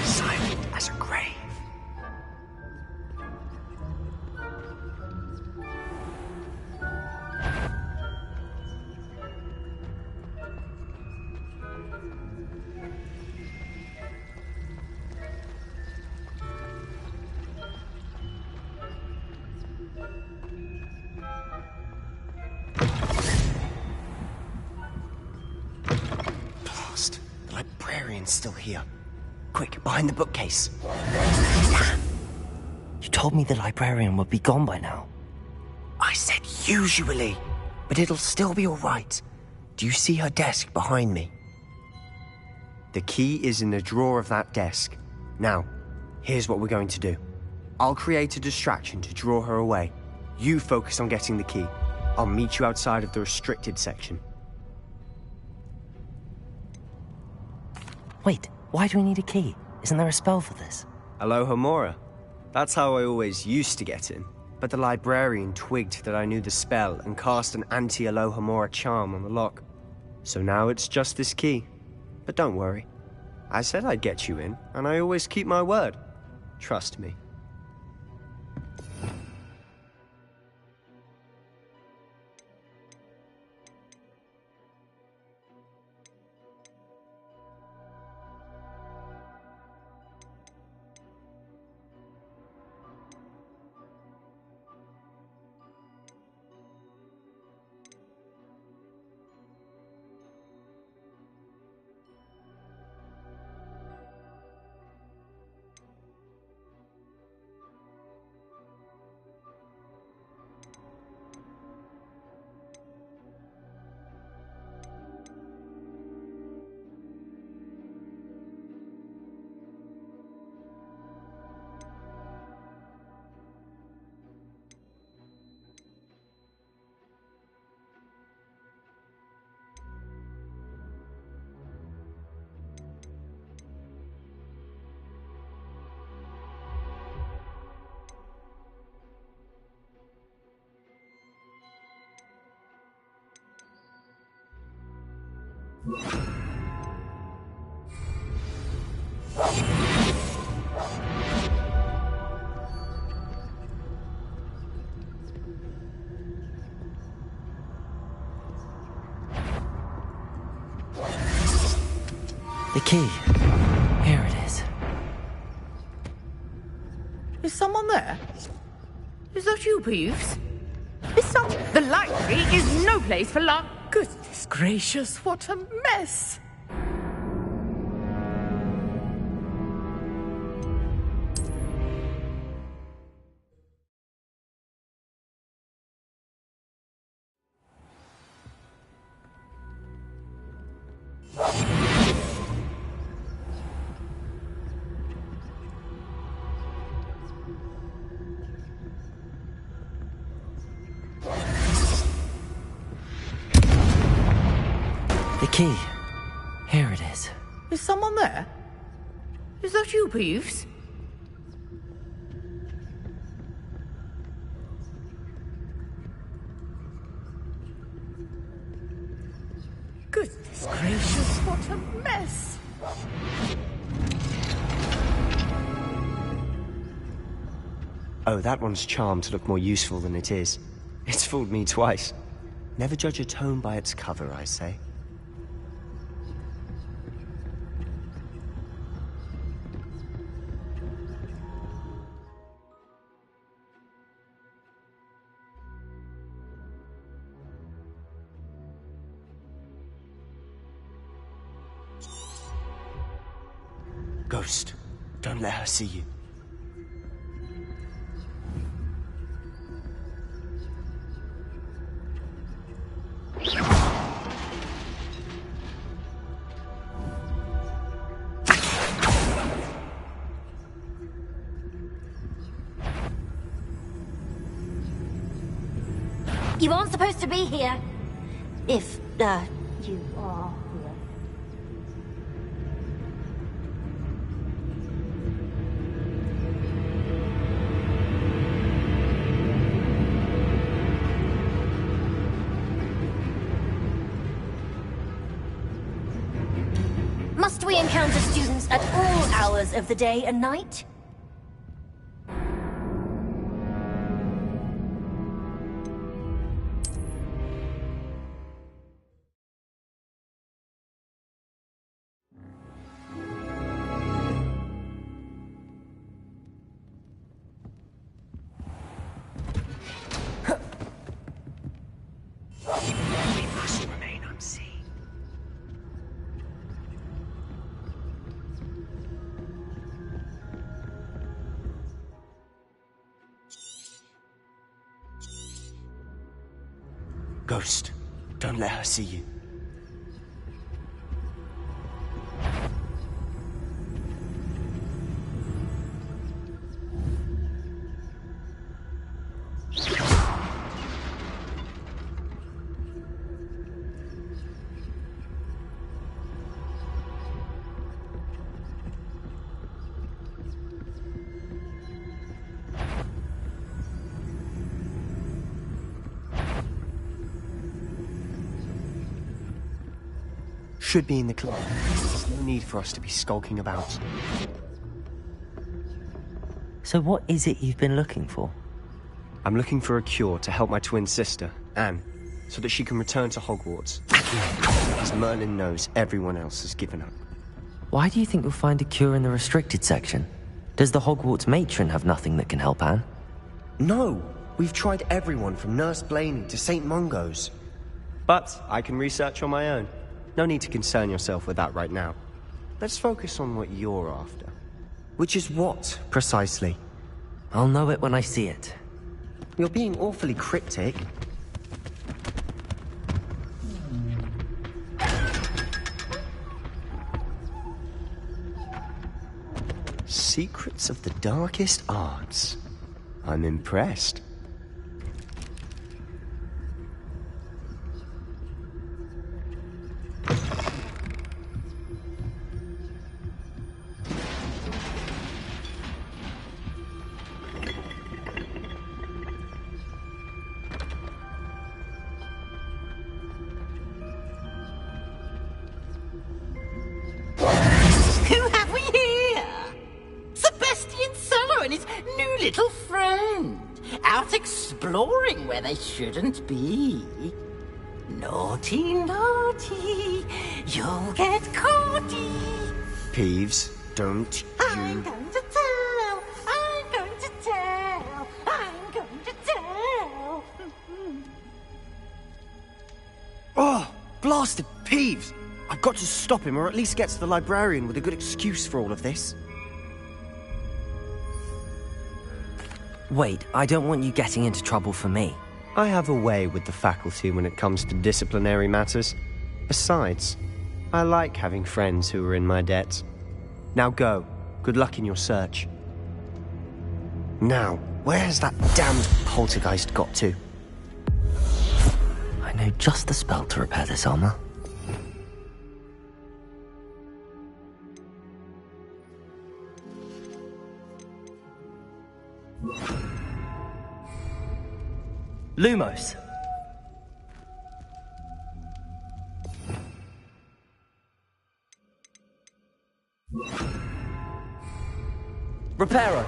Silent as a grave. Blast. The librarian's still here. Quick, behind the bookcase. Damn. You told me the librarian would be gone by now. I said usually, but it'll still be all right. Do you see her desk behind me? The key is in the drawer of that desk. Now, here's what we're going to do. I'll create a distraction to draw her away. You focus on getting the key. I'll meet you outside of the restricted section. Wait, why do we need a key? Isn't there a spell for this? Alohomora. That's how I always used to get in. But the librarian twigged that I knew the spell and cast an anti-Alohomora charm on the lock. So now it's just this key. But don't worry. I said I'd get you in, and I always keep my word. Trust me. The key. Here it is. Is someone there? Is that you, Peeves? Is some... The library is no place for luck. Goodness gracious, what a mess! The key. Here it is. Is someone there? Is that you, Peeves? Goodness gracious, what a mess! Oh, that one's charmed to look more useful than it is. It's fooled me twice. Never judge a tome by its cover, I say. Ghost, don't let her see you. You aren't supposed to be here. If, you are here. Must we encounter students at all hours of the day and night? We must remain unseen. Ghost, don't let her see you. Should be in the club. There's no need for us to be skulking about. So what is it you've been looking for? I'm looking for a cure to help my twin sister, Anne, so that she can return to Hogwarts. As Merlin knows, everyone else has given up. Why do you think you'll find a cure in the restricted section? Does the Hogwarts matron have nothing that can help Anne? No! We've tried everyone from Nurse Blaney to St. Mungo's. But I can research on my own. No need to concern yourself with that right now. Let's focus on what you're after. Which is what, precisely? I'll know it when I see it. You're being awfully cryptic. Secrets of the darkest arts. I'm impressed. Who have we here? Sebastian Sallow and his new little friend. Out exploring where they shouldn't be. Naughty, naughty. You'll get caughty. Peeves, don't I'm you... going to tell. I'm going to tell. I'm going to tell. Oh, blasted Peeves! I've got to stop him, or at least get to the librarian with a good excuse for all of this. Wait, I don't want you getting into trouble for me. I have a way with the faculty when it comes to disciplinary matters. Besides, I like having friends who are in my debt. Now go. Good luck in your search. Now, where has that damned poltergeist got to? I know just the spell to repair this armor. Lumos. Reparo.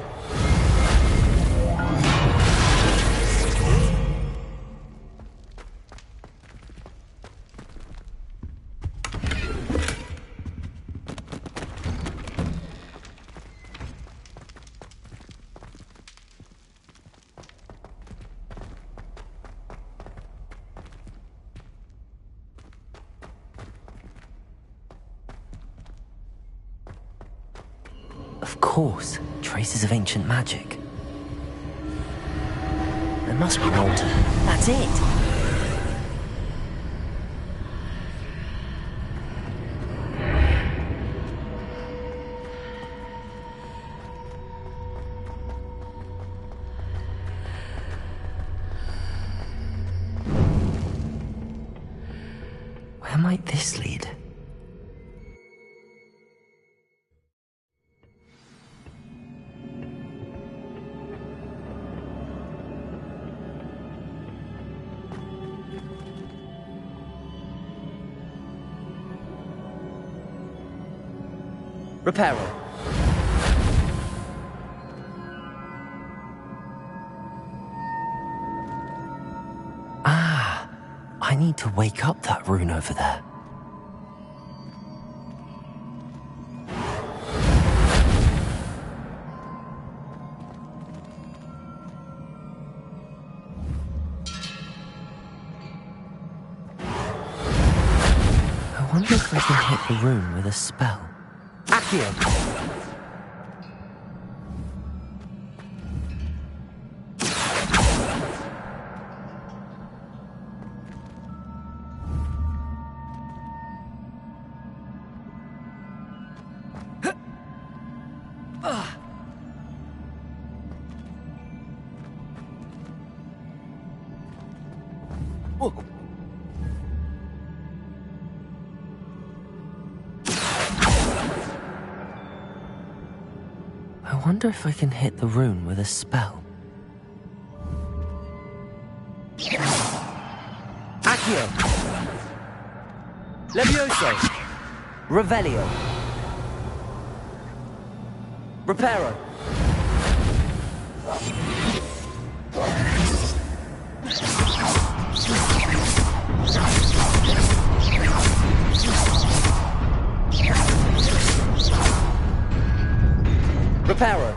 Of course, traces of ancient magic. There must be an altar. That's it! Where might this lead? Reparo. I need to wake up that rune over there. I wonder if I can hit the rune with a spell. Accio. I wonder if I can hit the rune with a spell. Accio. Levioso. Revelio. Reparo. Reparo.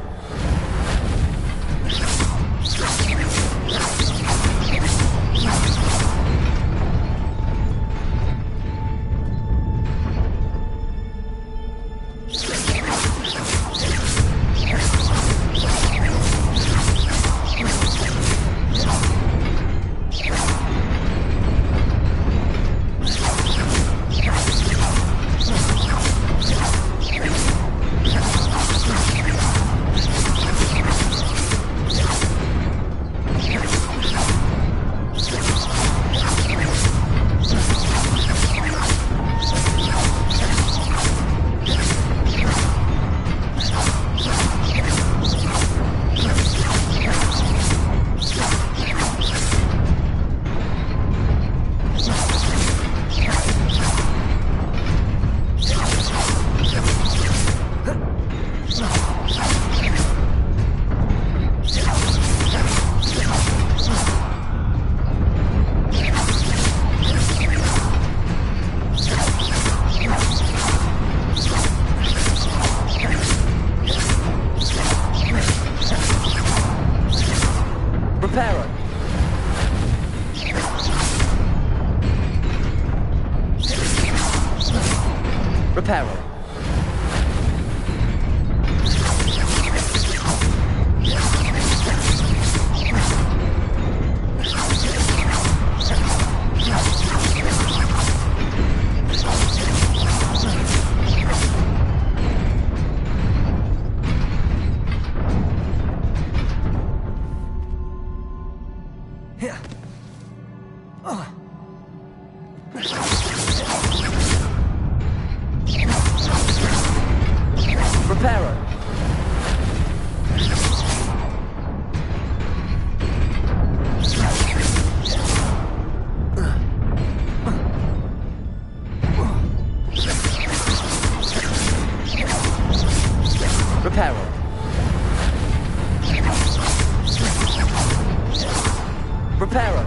Reparo.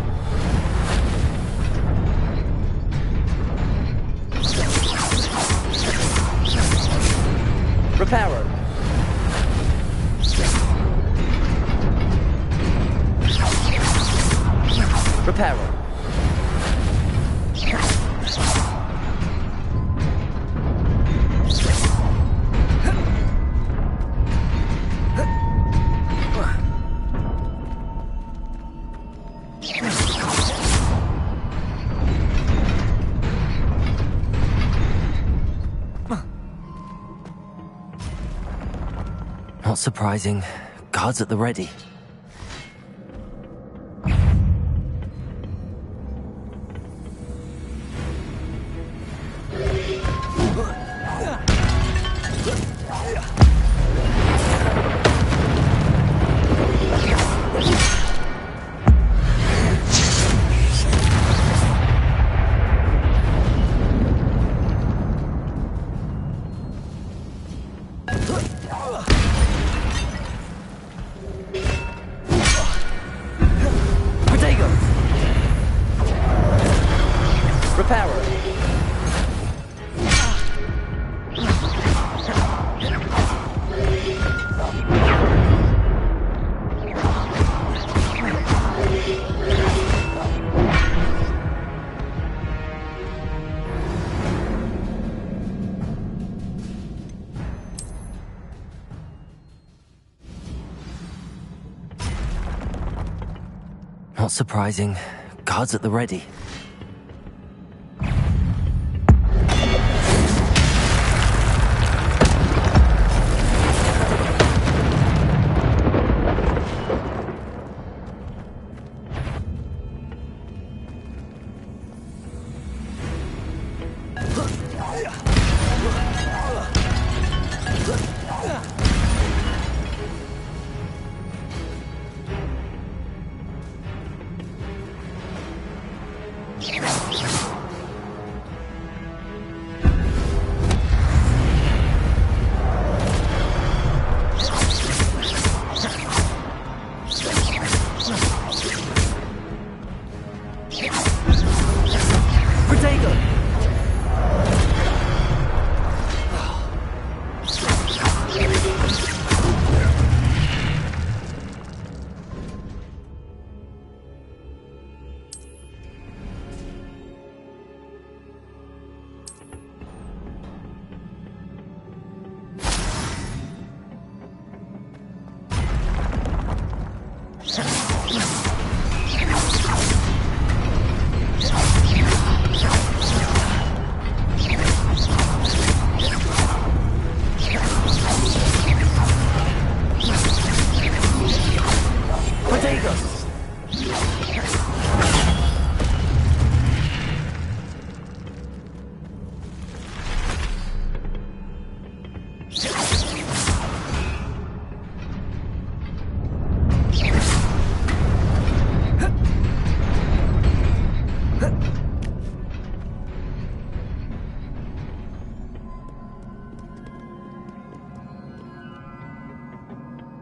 Reparo. Reparo. Not surprising. Guards at the ready. Not surprising. Guards at the ready.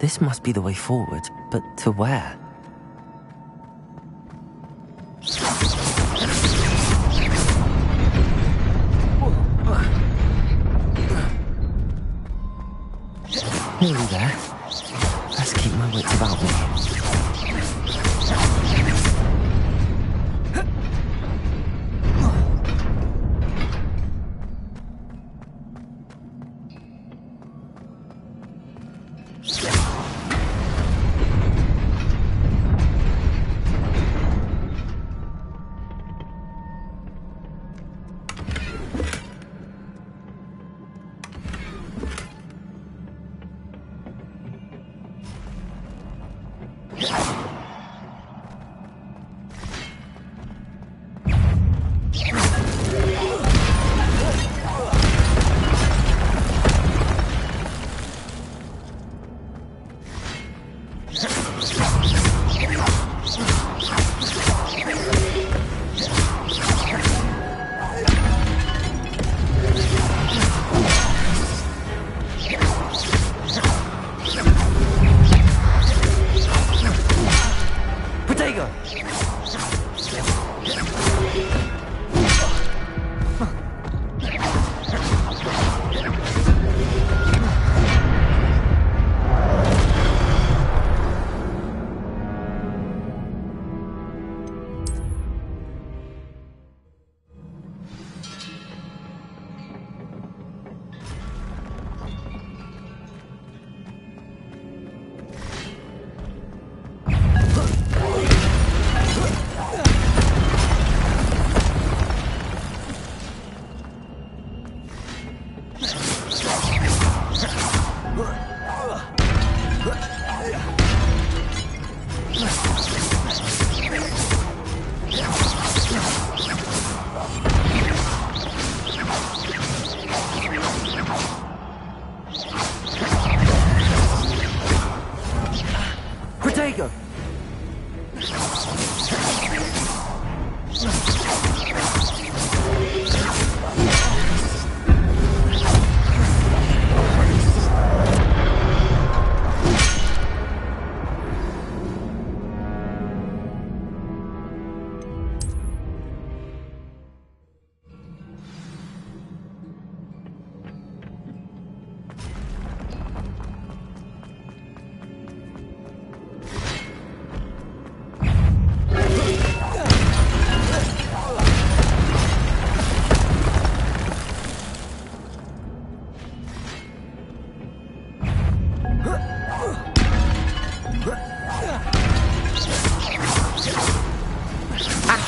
This must be the way forward, but to where? Nearly there. Let's keep my wits about me.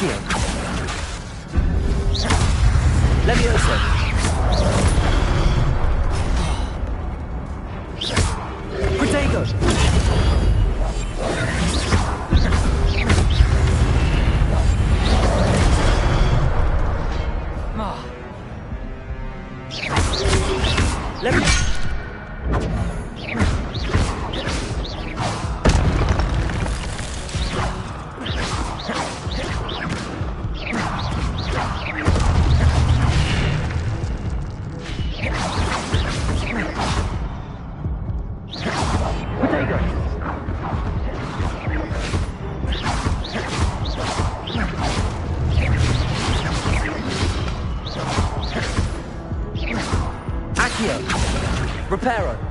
Accio. Levioso. Protego. Levioso. Reparo.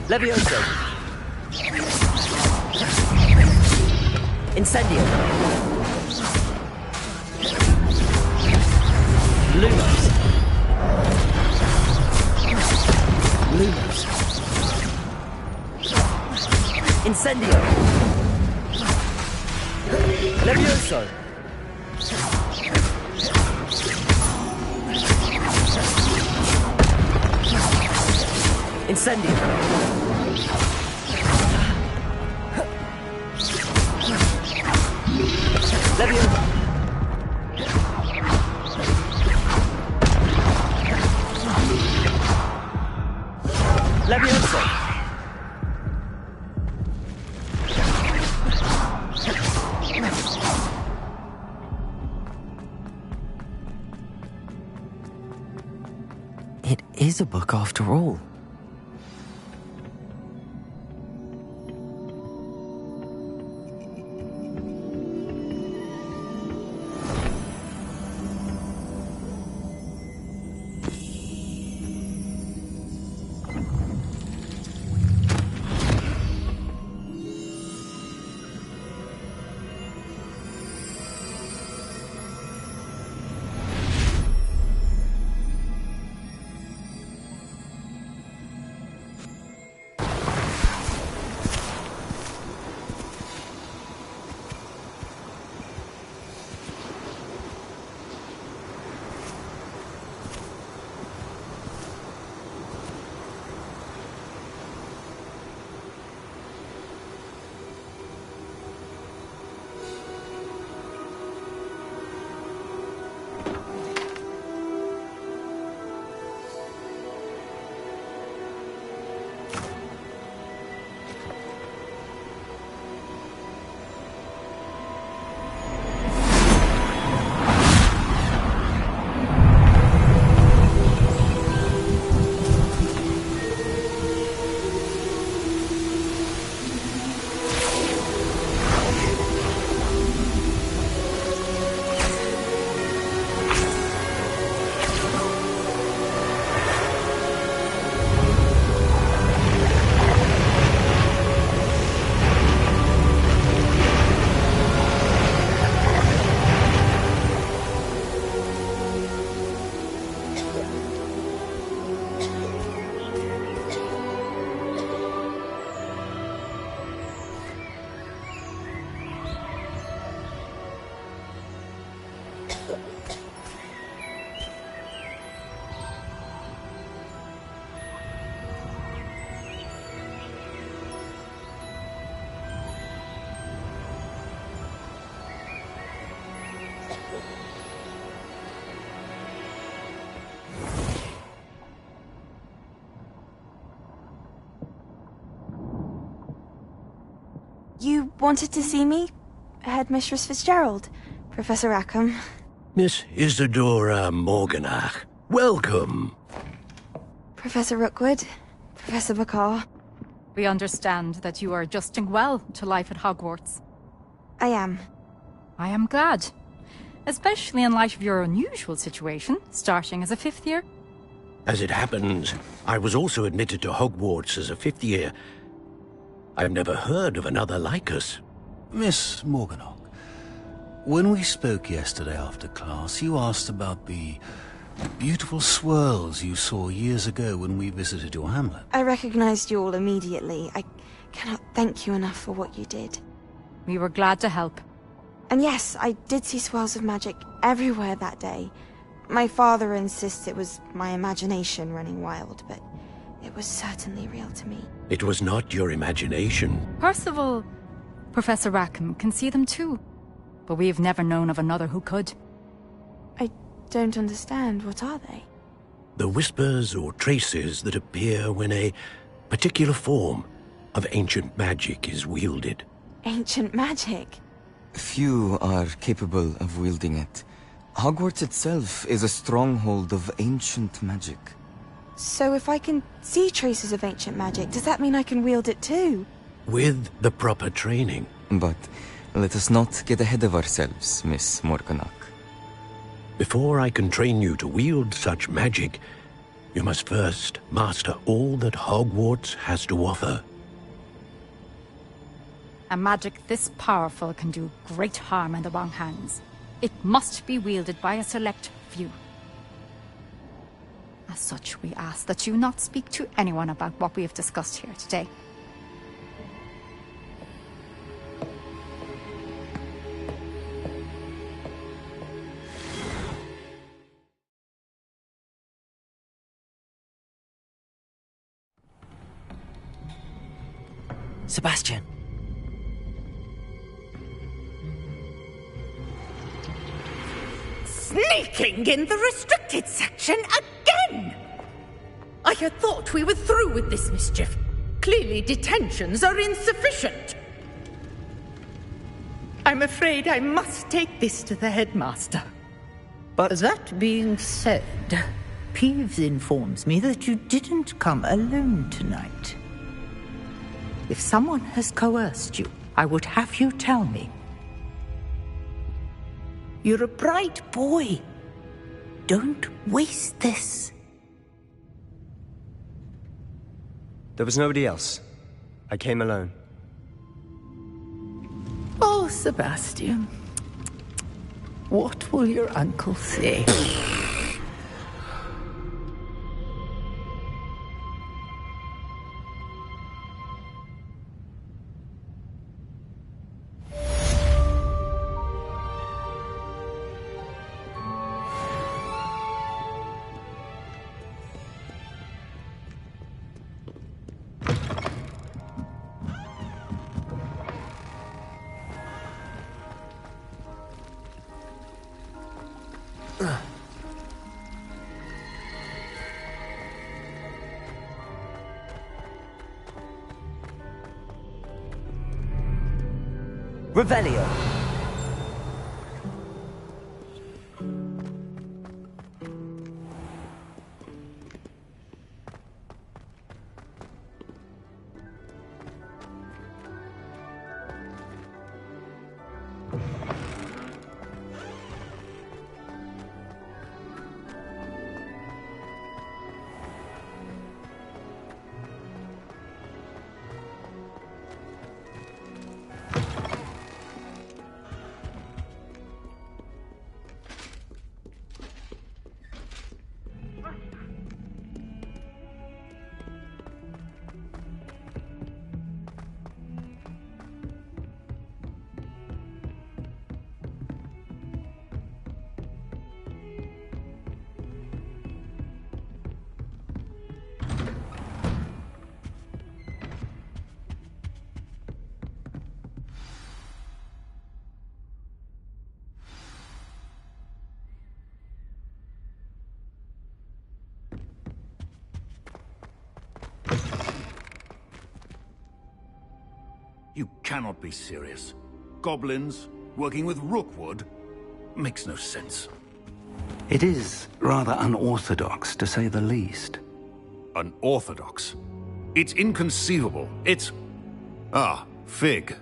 Levioso. Incendio. Lumos. Lumos. Incendio. Levioso. Incendio. Levioso. Levioso. It is a book after all. You wanted to see me? Headmistress Fitzgerald, Professor Rackham. Miss Isadora Morganach, welcome. Professor Rookwood, Professor Bakar. We understand that you are adjusting well to life at Hogwarts. I am. I am glad. Especially in light of your unusual situation, starting as a 5th year. As it happens, I was also admitted to Hogwarts as a 5th year. I've never heard of another like us. Miss Morganach, when we spoke yesterday after class, you asked about the beautiful swirls you saw years ago when we visited your hamlet. I recognized you all immediately. I cannot thank you enough for what you did. We were glad to help. And yes, I did see swirls of magic everywhere that day. My father insists it was my imagination running wild, but it was certainly real to me. It was not your imagination. Percival, Professor Rackham can see them too. But we have never known of another who could. I don't understand. What are they? The whispers or traces that appear when a particular form of ancient magic is wielded. Ancient magic? Few are capable of wielding it. Hogwarts itself is a stronghold of ancient magic. So if I can see traces of ancient magic, does that mean I can wield it too? With the proper training. But let us not get ahead of ourselves, Miss Morganach. Before I can train you to wield such magic, you must first master all that Hogwarts has to offer. A magic this powerful can do great harm in the wrong hands. It must be wielded by a select few. As such, we ask that you not speak to anyone about what we have discussed here today. Sebastian. Sneaking in the restricted section again! I had thought we were through with this mischief. Clearly detentions are insufficient. I'm afraid I must take this to the headmaster. But that being said, Peeves informs me that you didn't come alone tonight. If someone has coerced you, I would have you tell me. You're a bright boy. Don't waste this. There was nobody else. I came alone. Oh, Sebastian. What will your uncle say? Revelio. You cannot be serious. Goblins working with Rookwood? Makes no sense. It is rather unorthodox, to say the least. Unorthodox? It's inconceivable. It's... Ah, Fig.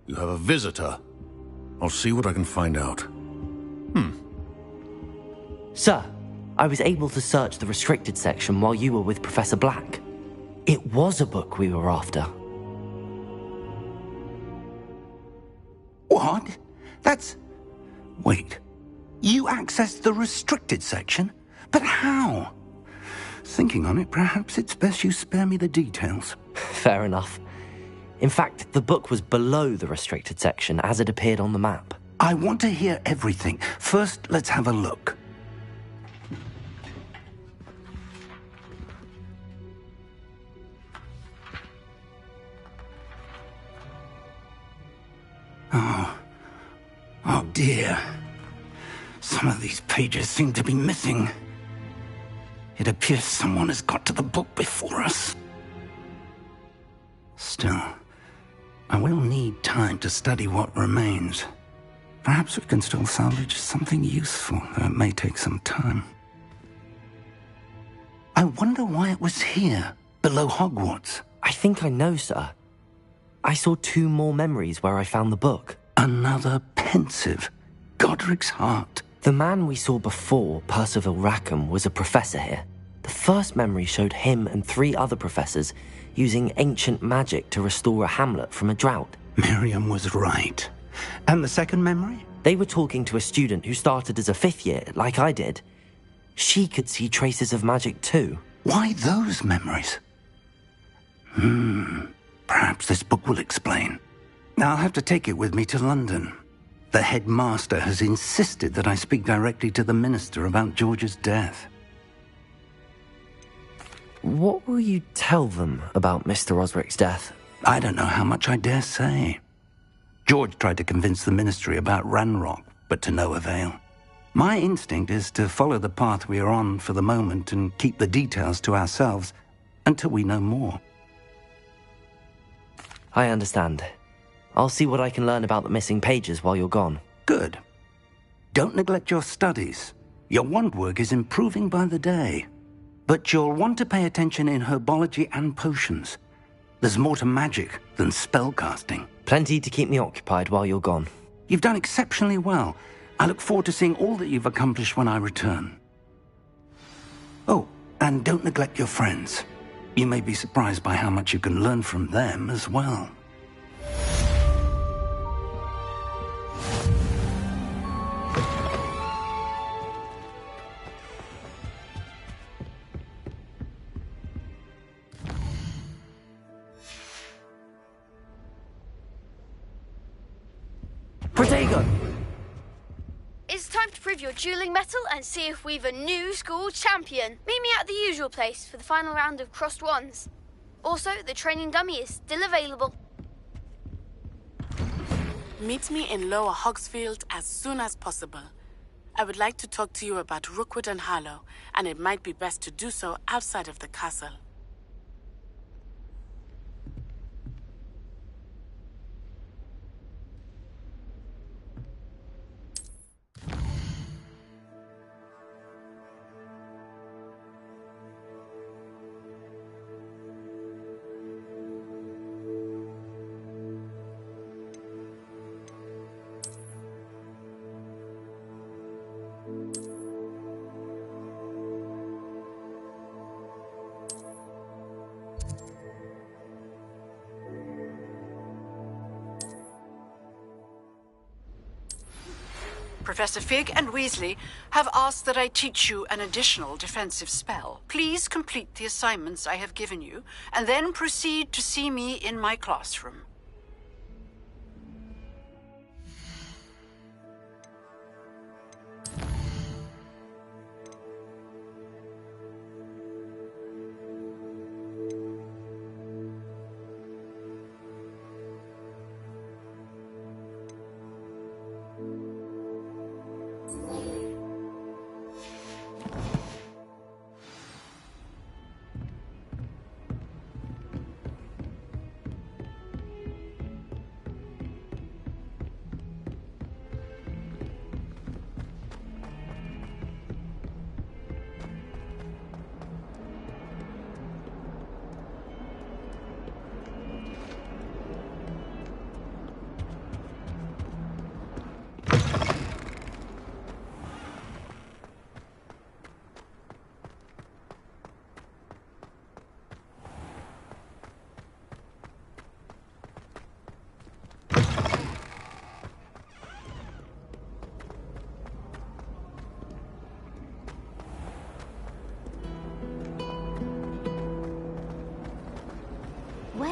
You have a visitor. I'll see what I can find out. Sir, I was able to search the restricted section while you were with Professor Black. It was a book we were after. What? That's... Wait. You accessed the restricted section? But how? Thinking on it, perhaps it's best you spare me the details. Fair enough. In fact, the book was below the restricted section as it appeared on the map. I want to hear everything. First, let's have a look. Oh dear. Some of these pages seem to be missing. It appears someone has got to the book before us. Still, I will need time to study what remains. Perhaps we can still salvage something useful, though it may take some time. I wonder why it was here, below Hogwarts. I think I know, sir. I saw 2 more memories where I found the book. Another pensive. Godric's heart. The man we saw before, Percival Rackham, was a professor here. The first memory showed him and 3 other professors using ancient magic to restore a hamlet from a drought. Miriam was right. And the second memory? They were talking to a student who started as a 5th year, like I did. She could see traces of magic too. Why those memories? Perhaps this book will explain. I'll have to take it with me to London. The headmaster has insisted that I speak directly to the minister about George's death. What will you tell them about Mr. Osric's death? I don't know how much I dare say. George tried to convince the ministry about Ranrock, but to no avail. My instinct is to follow the path we are on for the moment and keep the details to ourselves until we know more. I understand. I'll see what I can learn about the missing pages while you're gone. Good. Don't neglect your studies. Your wand work is improving by the day. But you'll want to pay attention in herbology and potions. There's more to magic than spellcasting. Plenty to keep me occupied while you're gone. You've done exceptionally well. I look forward to seeing all that you've accomplished when I return. Oh, and don't neglect your friends. You may be surprised by how much you can learn from them as well. Protego! It's time to prove your dueling mettle and see if we've a new school champion. Meet me at the usual place for the final round of crossed wands. Also, the training dummy is still available. Meet me in Lower Hogsfield as soon as possible. I would like to talk to you about Rookwood and Harlow, and it might be best to do so outside of the castle. Professor Fig and Weasley have asked that I teach you an additional defensive spell. Please complete the assignments I have given you, and then proceed to see me in my classroom.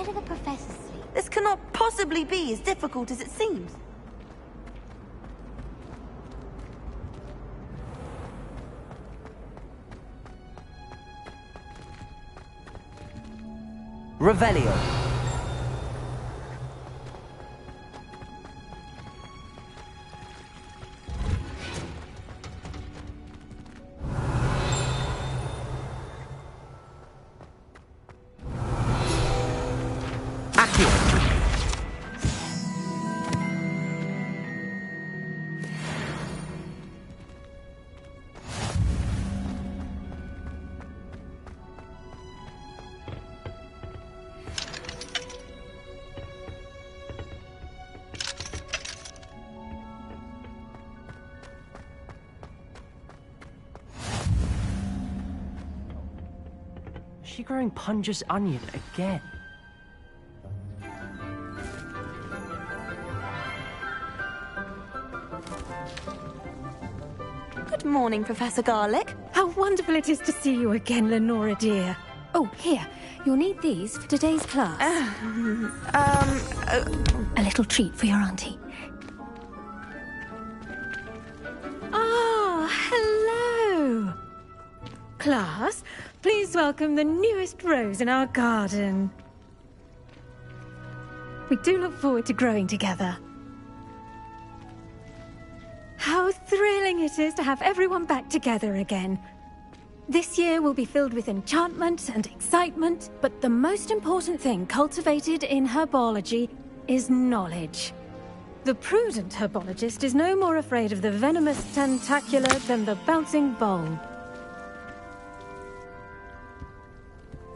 where do the professors sleep? This cannot possibly be as difficult as it seems. Revelio. Is she growing Punja's onion again? Good morning, Professor Garlic. How wonderful it is to see you again, Lenora dear. Oh, here. You'll need these for today's class. A little treat for your auntie. Ah, hello. Class, please welcome the newest rose in our garden. We do look forward to growing together. How thrilling it is to have everyone back together again. This year will be filled with enchantment and excitement, but the most important thing cultivated in herbology is knowledge. The prudent herbologist is no more afraid of the venomous tentacula than the bouncing vole.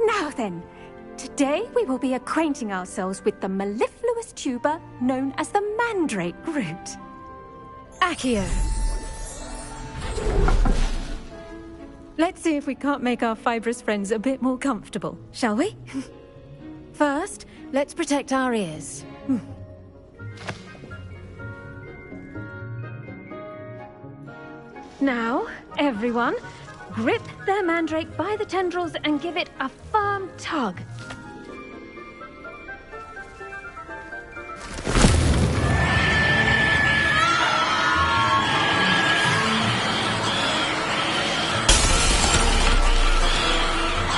Now then, today we will be acquainting ourselves with the mellifluous tuber known as the mandrake root. Accio. Let's see if we can't make our fibrous friends a bit more comfortable, shall we? First, let's protect our ears. Now, everyone, grip their mandrake by the tendrils and give it a firm tug.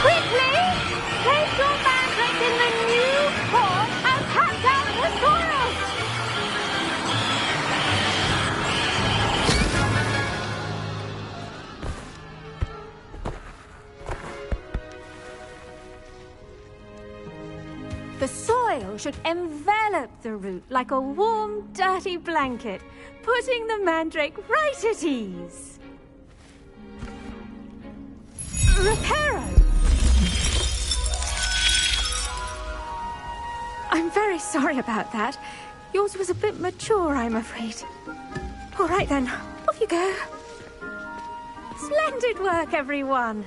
Quickly! Place your mandrake in the new pot and pack down the soil! The soil should envelop the root like a warm, dirty blanket, putting the mandrake right at ease. Reparo! I'm very sorry about that. Yours was a bit mature, I'm afraid. All right then, off you go. Splendid work, everyone!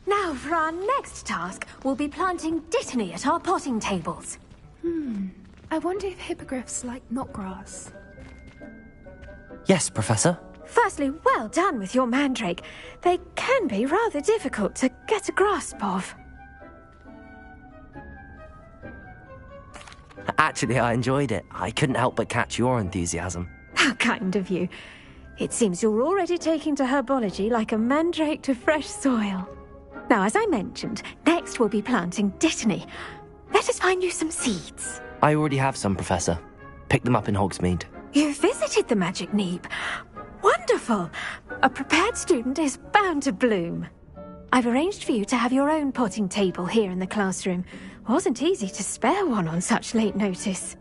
Now, for our next task, we'll be planting dittany at our potting tables. I wonder if hippogriffs like knotgrass. Yes, Professor. Firstly, well done with your mandrake. They can be rather difficult to get a grasp of. Actually, I enjoyed it. I couldn't help but catch your enthusiasm. How kind of you. It seems you're already taking to herbology like a mandrake to fresh soil. Now, as I mentioned, next we'll be planting dittany. Let us find you some seeds. I already have some, Professor. Picked them up in Hogsmeade. You visited the Magic Neep. Wonderful! A prepared student is bound to bloom. I've arranged for you to have your own potting table here in the classroom. Wasn't easy to spare one on such late notice.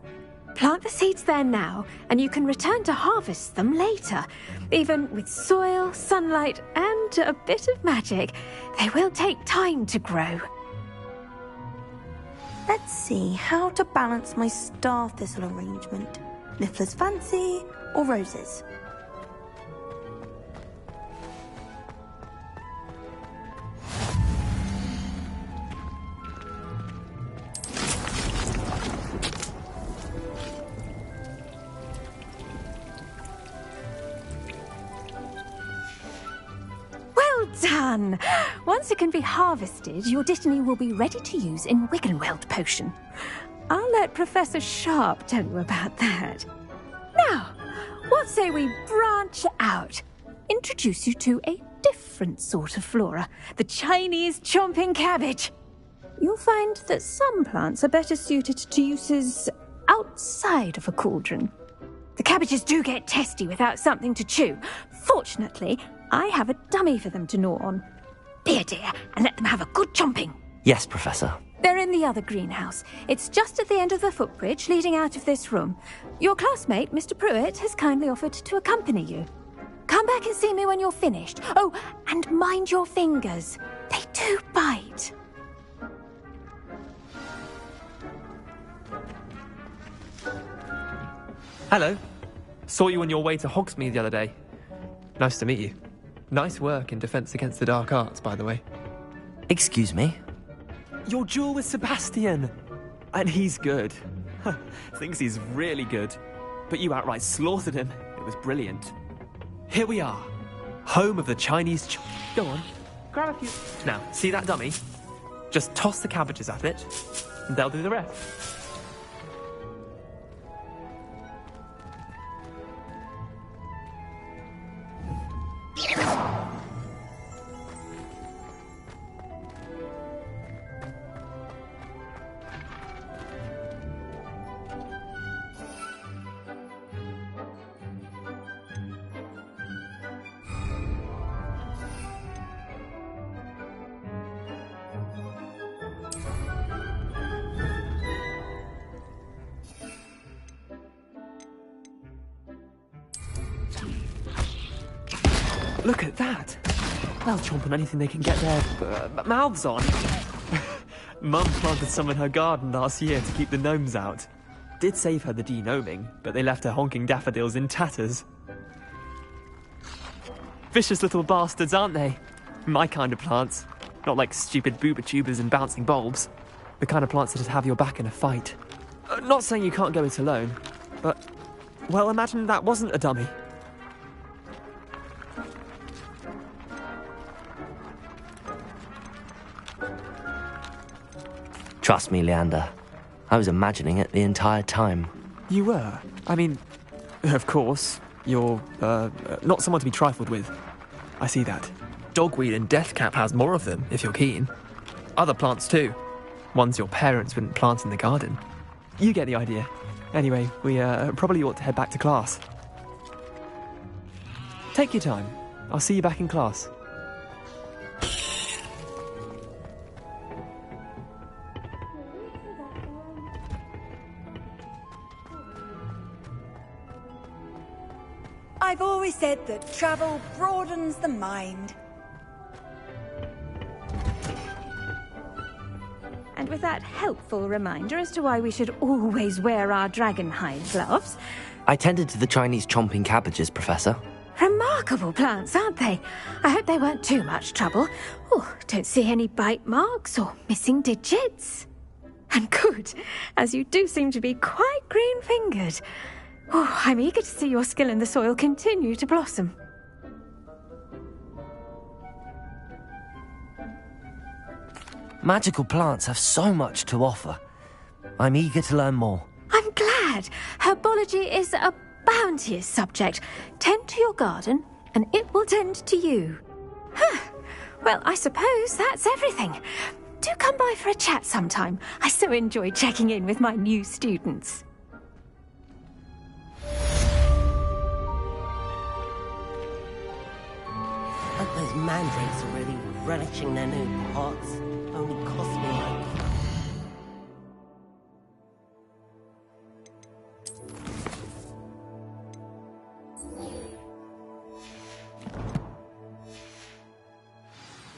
Plant the seeds there now, and you can return to harvest them later. Even with soil, sunlight, and a bit of magic, they will take time to grow. Let's see how to balance my star thistle arrangement. Niffler's fancy or roses? done. Once it can be harvested, your Dittany will be ready to use in Wiggenweld potion. I'll let Professor Sharp tell you about that. Now, what say we branch out? Introduce you to a different sort of flora, the Chinese chomping cabbage. You'll find that some plants are better suited to uses outside of a cauldron. The cabbages do get testy without something to chew. Fortunately, I have a dummy for them to gnaw on. Be a dear and let them have a good chomping. Yes, Professor. They're in the other greenhouse. It's just at the end of the footbridge leading out of this room. Your classmate, Mr. Pruitt, has kindly offered to accompany you. Come back and see me when you're finished. Oh, and mind your fingers. They do bite. Hello. Saw you on your way to Hogsmeade the other day. Nice to meet you. Nice work in Defense Against the Dark Arts, by the way. Excuse me? Your duel with Sebastian! And he's good. Thinks he's really good. But you outright slaughtered him. It was brilliant. Here we are. Home of the Chinese Go on. Grab a few... Now, see that dummy? Just toss the cabbages at it, and they'll do the rest. Look at that! They'll chomp on anything they can get their mouths on. Mum planted some in her garden last year to keep the gnomes out. Did save her the de-gnoming, but they left her honking daffodils in tatters. Vicious little bastards, aren't they? My kind of plants. Not like stupid booba tubers and bouncing bulbs. The kind of plants that'd have your back in a fight. Not saying you can't go it alone, but... well, imagine that wasn't a dummy. Trust me, Leander. I was imagining it the entire time. You were? I mean, of course, you're, not someone to be trifled with. I see that. Dogweed and deathcap has more of them, if you're keen. Other plants too. Ones your parents wouldn't plant in the garden. You get the idea. Anyway, we, probably ought to head back to class. Take your time. I'll see you back in class. I've always said that travel broadens the mind. And with that helpful reminder as to why we should always wear our dragon hide gloves. I tended to the Chinese chomping cabbages, Professor. Remarkable plants, aren't they? I hope they weren't too much trouble. Oh, don't see any bite marks or missing digits. And good, as you do seem to be quite green-fingered. Oh, I'm eager to see your skill in the soil continue to blossom. Magical plants have so much to offer. I'm eager to learn more. I'm glad. Herbology is a bounteous subject. Tend to your garden, and it will tend to you. Well, I suppose that's everything. Do come by for a chat sometime. I so enjoy checking in with my new students. Those mandrakes are really relishing their new pots. Only cost me like...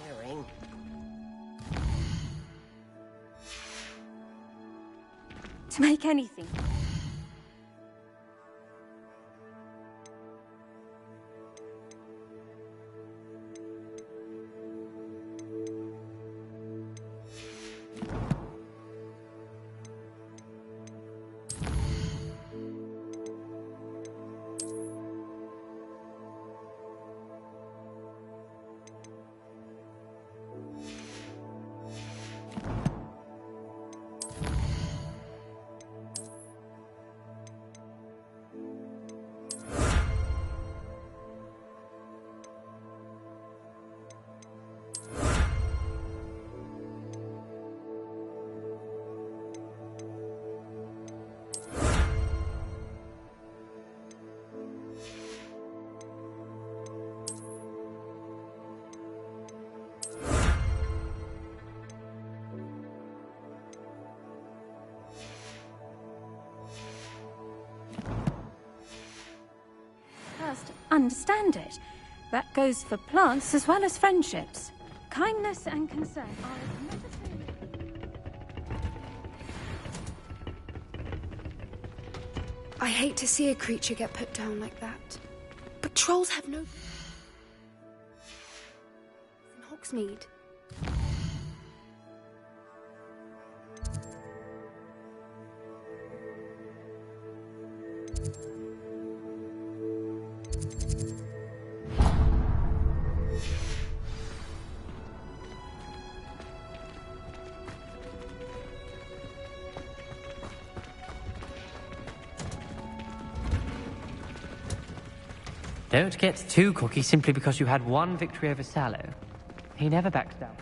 Hearing. To make anything. understand it. That goes for plants as well as friendships. Kindness and concern are as necessary. I hate to see a creature get put down like that. But trolls have no... in Hogsmeade. Don't get too cocky simply because you had one victory over Sallow. He never backs down.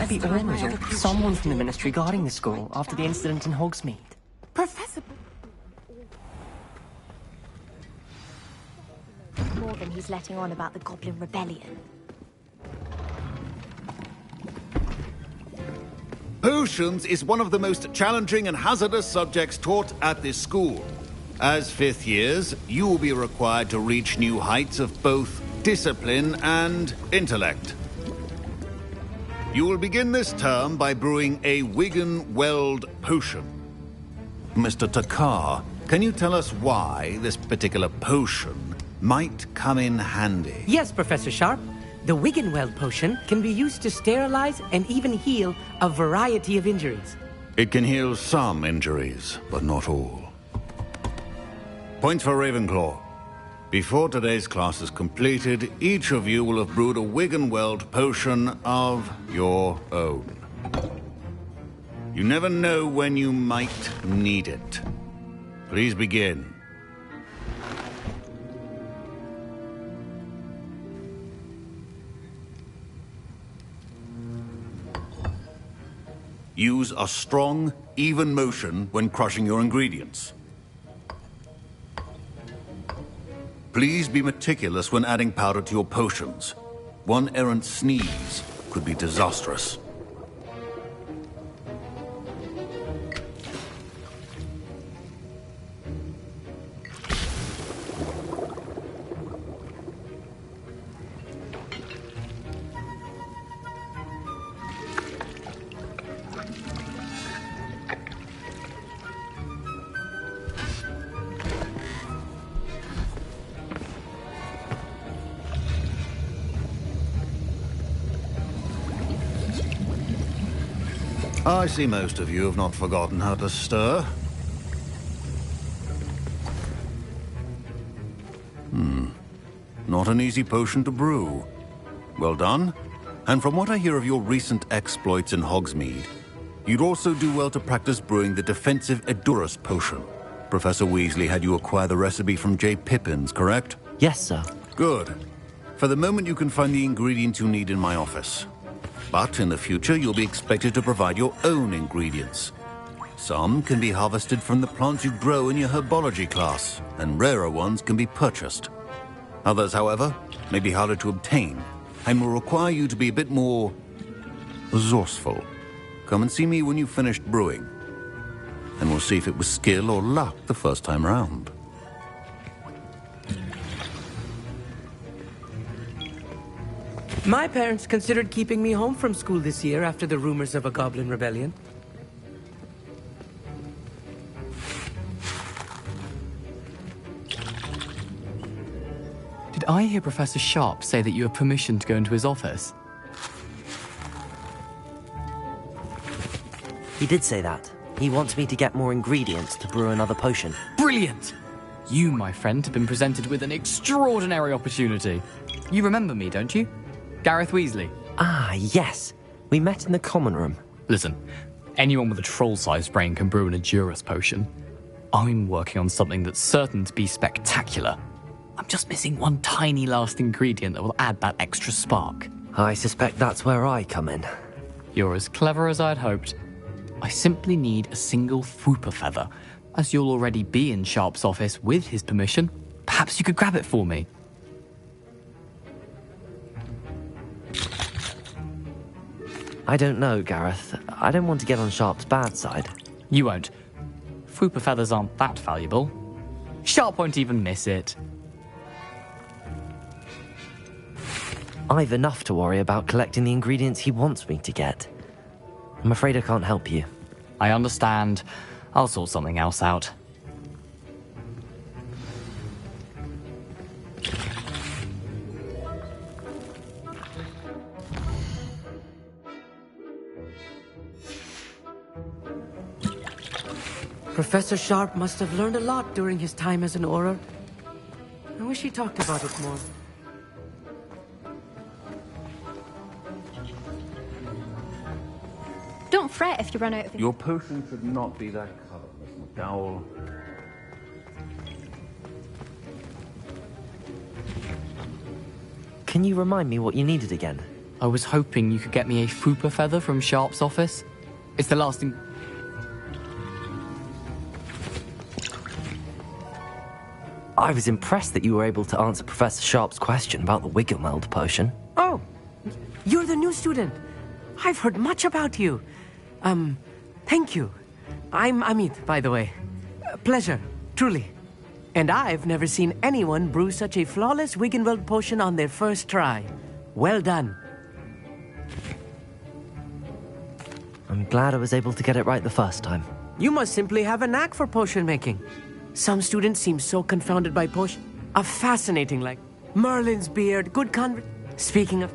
Maybe always, or someone from the Ministry guarding the school after the incident in Hogsmeade. Professor... More than he's letting on about the Goblin Rebellion. Potions is one of the most challenging and hazardous subjects taught at this school. As fifth years, you will be required to reach new heights of both discipline and intellect. You will begin this term by brewing a Wigan-Weld potion. Mr. Takar, can you tell us why this particular potion might come in handy? Yes, Professor Sharp. The Wigan-Weld potion can be used to sterilize and even heal a variety of injuries. It can heal some injuries, but not all. Points for Ravenclaw. Before today's class is completed, each of you will have brewed a Wigan-Weld potion of your own. You never know when you might need it. Please begin. Use a strong, even motion when crushing your ingredients. Please be meticulous when adding powder to your potions. One errant sneeze could be disastrous. I see most of you have not forgotten how to stir. Not an easy potion to brew. Well done. And from what I hear of your recent exploits in Hogsmeade, you'd also do well to practice brewing the defensive Edurus potion. Professor Weasley had you acquire the recipe from J. Pippins, correct? Yes, sir. Good. For the moment, you can find the ingredients you need in my office. But in the future, you'll be expected to provide your own ingredients. Some can be harvested from the plants you grow in your herbology class, and rarer ones can be purchased. Others, however, may be harder to obtain, and will require you to be a bit more resourceful. Come and see me when you've finished brewing, and we'll see if it was skill or luck the first time round. My parents considered keeping me home from school this year after the rumors of a Goblin Rebellion. Did I hear Professor Sharp say that you have permission to go into his office? He did say that. He wants me to get more ingredients to brew another potion. Brilliant! You, my friend, have been presented with an extraordinary opportunity. You remember me, don't you? Gareth Weasley. Ah, yes. We met in the common room. Listen, anyone with a troll-sized brain can brew an Edurus potion. I'm working on something that's certain to be spectacular. I'm just missing one tiny last ingredient that will add that extra spark. I suspect that's where I come in. You're as clever as I'd hoped. I simply need a single Fwooper feather. As you'll already be in Sharp's office with his permission, perhaps you could grab it for me. I don't know, Gareth. I don't want to get on Sharp's bad side. You won't. Fwooper feathers aren't that valuable. Sharp won't even miss it. I've enough to worry about collecting the ingredients he wants me to get. I'm afraid I can't help you. I understand. I'll sort something else out. Professor Sharp must have learned a lot during his time as an Auror. I wish he talked about it more. Don't fret if you run out of... Your potion should not be that color, Miss McDowell. Can you remind me what you needed again? I was hoping you could get me a Fwooper feather from Sharp's office. It's the last thing... I was impressed that you were able to answer Professor Sharp's question about the Wiggenweld potion. Oh, you're the new student. I've heard much about you. Thank you. I'm Amit, by the way. Pleasure, truly. And I've never seen anyone brew such a flawless Wiggenweld potion on their first try. Well done. I'm glad I was able to get it right the first time. You must simply have a knack for potion making. Some students seem so confounded by potion. A fascinating, like Merlin's beard, good Speaking of...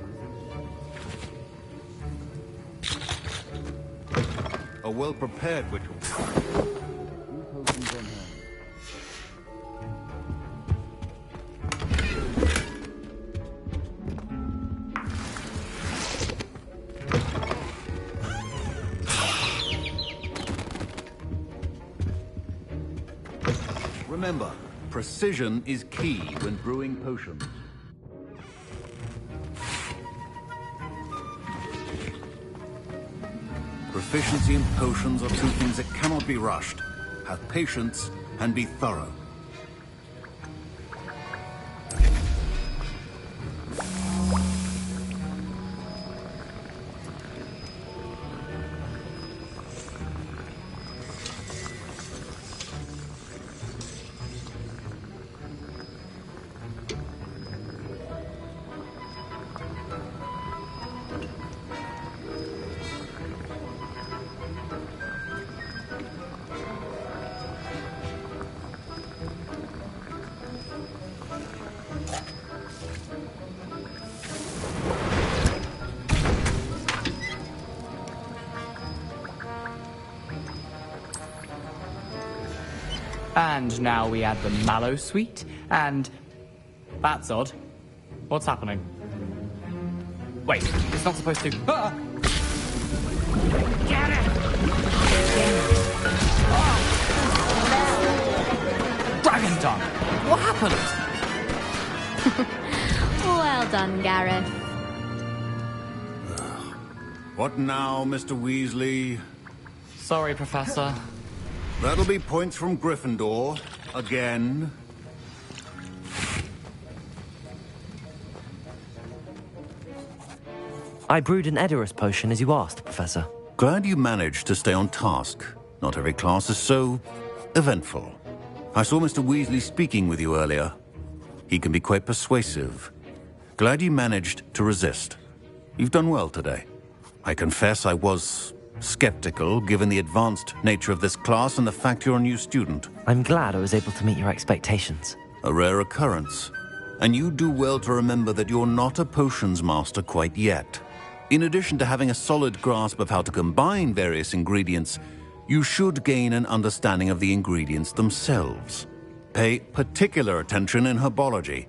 A well-prepared witch. Remember, precision is key when brewing potions. Proficiency in potions are two things that cannot be rushed. Have patience and be thorough. And now we add the mallow sweet, and... That's odd. What's happening? Wait, it's not supposed to... Ah! Get it! Dragon tongue! What happened? Well done, Gareth. What now, Mr. Weasley? Sorry, Professor. That'll be points from Gryffindor. Again. I brewed an Edorus potion as you asked, Professor. Glad you managed to stay on task. Not every class is so eventful. I saw Mr. Weasley speaking with you earlier. He can be quite persuasive. Glad you managed to resist. You've done well today. I confess I was skeptical, given the advanced nature of this class and the fact you're a new student. I'm glad I was able to meet your expectations. A rare occurrence. And you do well to remember that you're not a potions master quite yet. In addition to having a solid grasp of how to combine various ingredients, you should gain an understanding of the ingredients themselves. Pay particular attention in herbology.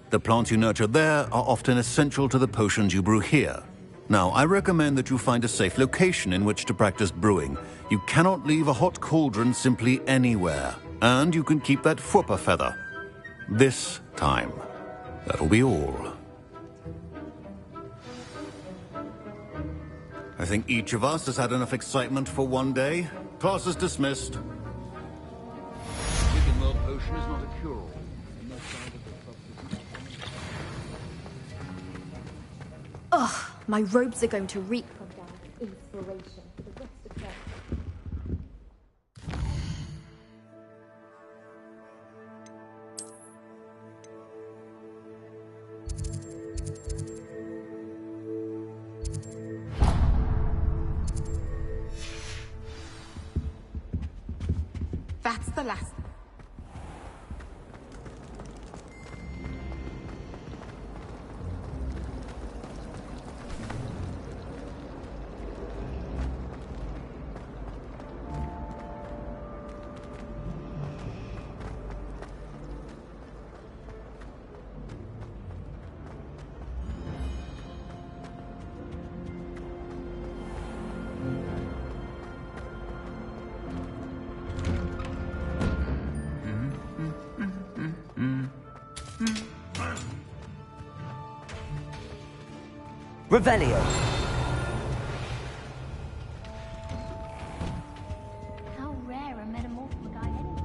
The plants you nurture there are often essential to the potions you brew here. Now, I recommend that you find a safe location in which to practice brewing. You cannot leave a hot cauldron simply anywhere. And you can keep that Fwooper feather. This time. That'll be all. I think each of us has had enough excitement for one day. Class is dismissed. Wigan potion is not a cure-all. Ugh, my robes are going to reek from that inspiration for the rest of them. That's the last. Revelio. How rare a metamorphic guy anyway.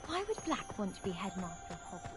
Why would Black want to be headmaster of Hogwarts?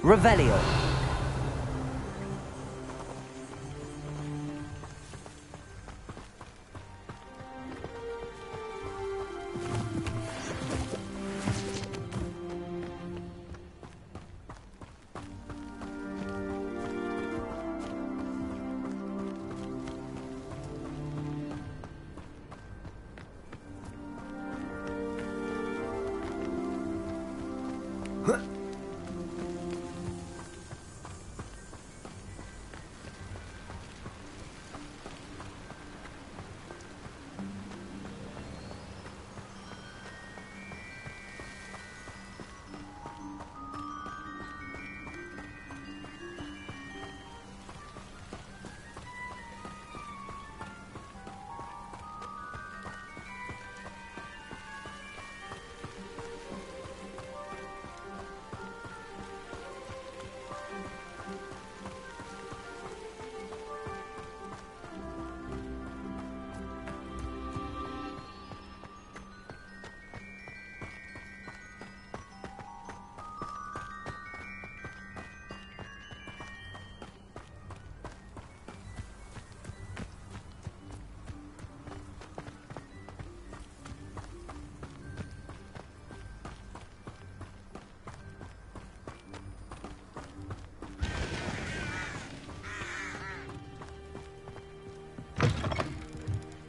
Revelio.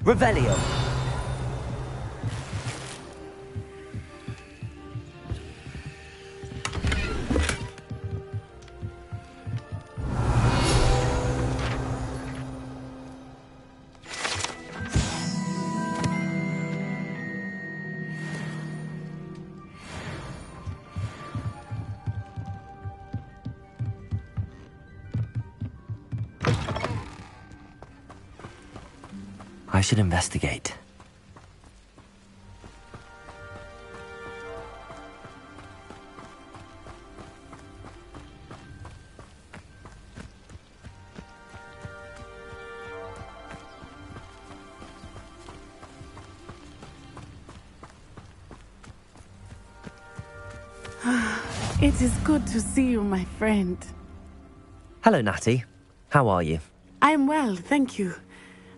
Revelio. I should investigate. It is good to see you, my friend. Hello, Natty. How are you? I am well, thank you.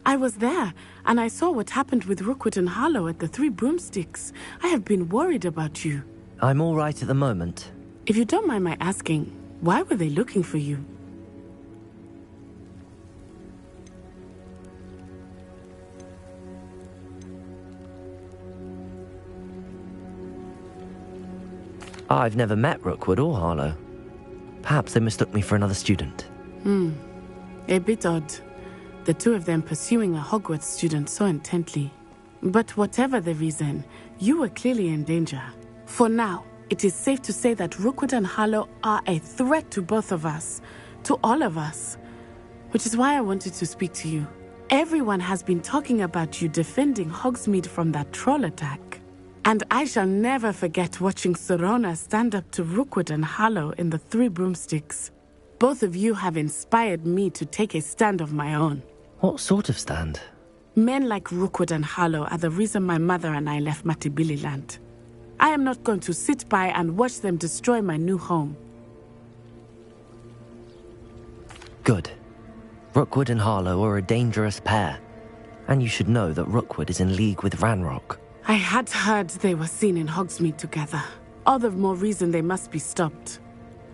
I was there, and I saw what happened with Rookwood and Harlow at the Three Broomsticks. I have been worried about you. I'm all right at the moment. If you don't mind my asking, why were they looking for you? I've never met Rookwood or Harlow. Perhaps they mistook me for another student. A bit odd. The two of them pursuing a Hogwarts student so intently. But whatever the reason, you were clearly in danger. For now, it is safe to say that Rookwood and Harlow are a threat to both of us, to all of us. Which is why I wanted to speak to you. Everyone has been talking about you defending Hogsmeade from that troll attack. And I shall never forget watching Sorona stand up to Rookwood and Harlow in the Three Broomsticks. Both of you have inspired me to take a stand of my own. What sort of stand? Men like Rookwood and Harlow are the reason my mother and I left Matibili land. I am not going to sit by and watch them destroy my new home. Good. Rookwood and Harlow are a dangerous pair. And you should know that Rookwood is in league with Ranrock. I had heard they were seen in Hogsmeade together. All the more reason they must be stopped.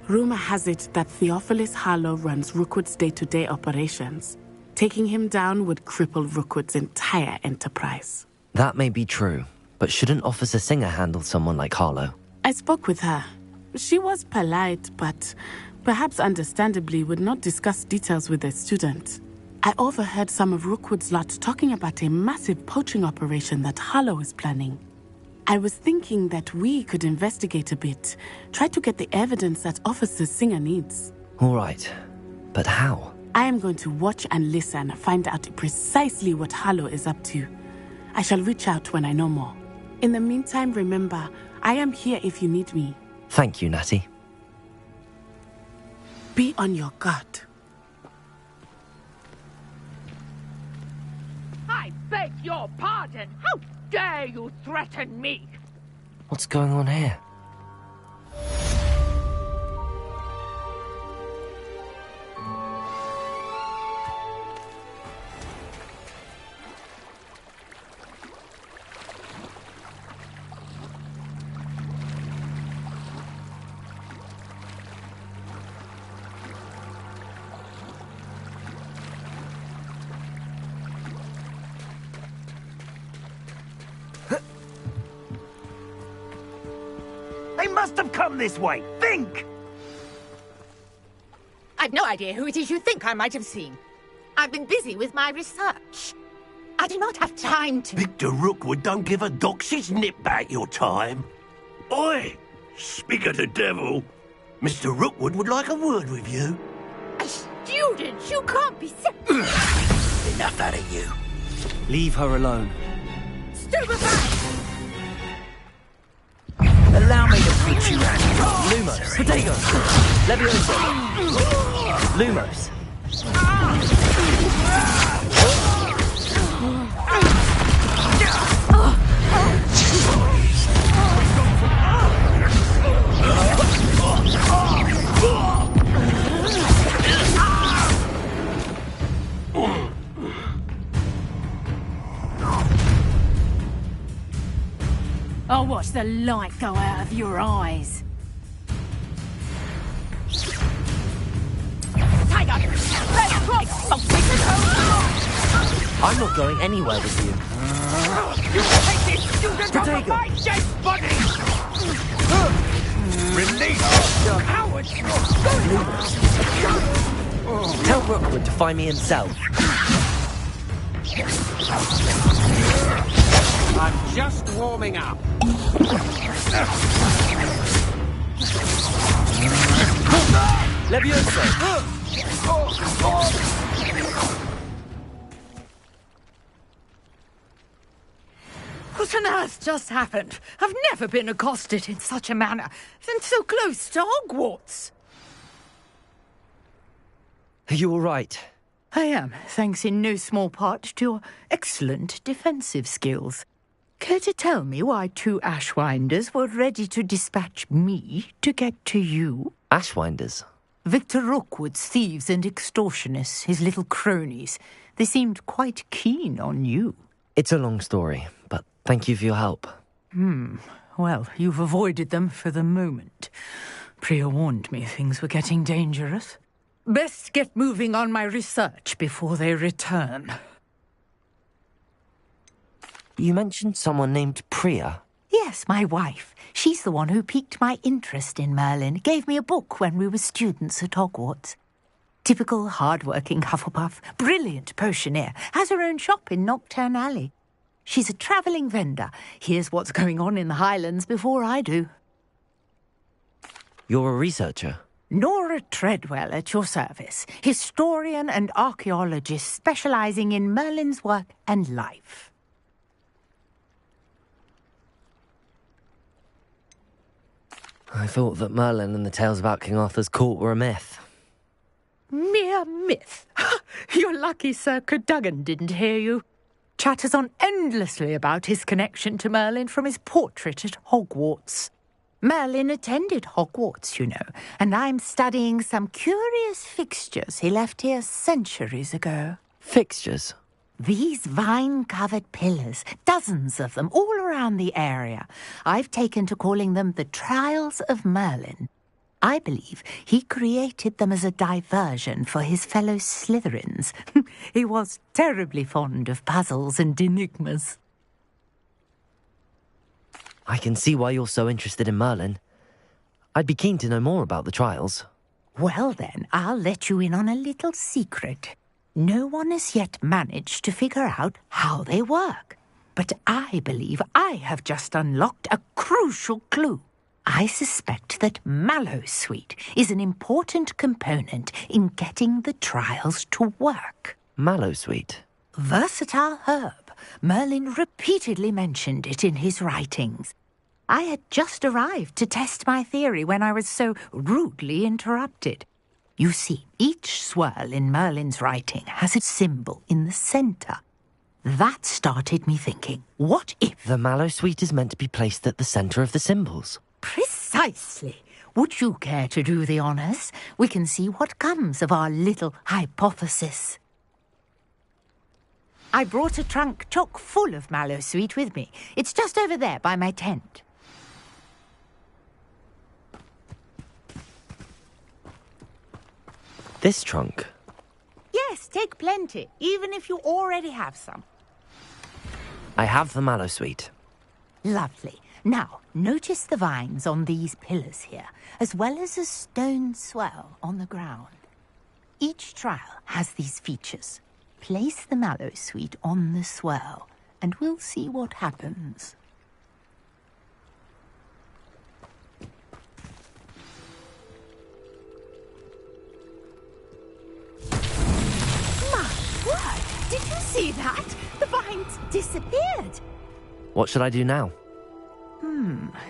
Rumor has it that Theophilus Harlow runs Rookwood's day-to-day operations. Taking him down would cripple Rookwood's entire enterprise. That may be true, but shouldn't Officer Singer handle someone like Harlow? I spoke with her. She was polite, but perhaps understandably would not discuss details with a student. I overheard some of Rookwood's lot talking about a massive poaching operation that Harlow is planning. I was thinking that we could investigate a bit, try to get the evidence that Officer Singer needs. All right, but how? I am going to watch and listen, find out precisely what Harlow is up to. I shall reach out when I know more. In the meantime, remember, I am here if you need me. Thank you, Natty. Be on your guard. I beg your pardon. How dare you threaten me? What's going on here? They must have come this way. Think! I've no idea who it is you think I might have seen. I've been busy with my research. I do not have time to... Victor Rookwood don't give a doxy's nip back your time. Oi! Speak of the devil. Mr. Rookwood would like a word with you. A student? You can't be... Enough out of you. Leave her alone. Stupefy! Allow me to put you out. Lumos, Protego, Levioso, Lumos. I'll watch the light go out of your eyes. Tiger! Let's cross! I'm not going anywhere with you. You take this student off of my dead body! Release your cowards! Tell Rookwood to find me himself. I'm just warming up. Levioso! What on earth just happened? I've never been accosted in such a manner, and so close to Hogwarts. Are you all right? I am, thanks in no small part to your excellent defensive skills. Care to tell me why 2 Ashwinders were ready to dispatch me to get to you? Ashwinders? Victor Rookwood's thieves and extortionists, his little cronies. They seemed quite keen on you. It's a long story, but thank you for your help. Well, you've avoided them for the moment. Priya warned me things were getting dangerous. Best get moving on my research before they return. You mentioned someone named Priya. Yes, my wife. She's the one who piqued my interest in Merlin. Gave me a book when we were students at Hogwarts. Typical hard-working Hufflepuff, brilliant potioneer, has her own shop in Knockturn Alley. She's a travelling vendor. Hears what's going on in the Highlands before I do. You're a researcher? Nora Treadwell at your service. Historian and archaeologist specialising in Merlin's work and life. I thought that Merlin and the tales about King Arthur's court were a myth. Mere myth. You're lucky Sir Cadogan didn't hear you. Chatters on endlessly about his connection to Merlin from his portrait at Hogwarts. Merlin attended Hogwarts, you know, and I'm studying some curious fixtures he left here centuries ago. Fixtures? These vine-covered pillars, dozens of them, all around the area. I've taken to calling them the Trials of Merlin. I believe he created them as a diversion for his fellow Slytherins. He was terribly fond of puzzles and enigmas. I can see why you're so interested in Merlin. I'd be keen to know more about the trials. Well then, I'll let you in on a little secret. No one has yet managed to figure out how they work. But I believe I have just unlocked a crucial clue. I suspect that Mallowsweet is an important component in getting the trials to work. Mallowsweet? Versatile herb. Merlin repeatedly mentioned it in his writings. I had just arrived to test my theory when I was so rudely interrupted. You see, each swirl in Merlin's writing has a symbol in the centre. That started me thinking, what if... The Mallowsweet is meant to be placed at the centre of the symbols. Precisely. Would you care to do the honours? We can see what comes of our little hypothesis. I brought a trunk chock full of Mallowsweet with me. It's just over there by my tent. This trunk? Yes, take plenty, even if you already have some. I have the Mallowsweet. Lovely. Now, notice the vines on these pillars here, as well as a stone swell on the ground. Each trial has these features. Place the Mallowsweet on the swell, and we'll see what happens. My word! Did you see that? The vines disappeared. What should I do now?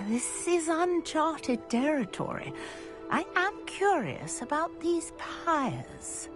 This is uncharted territory. I am curious about these pyres.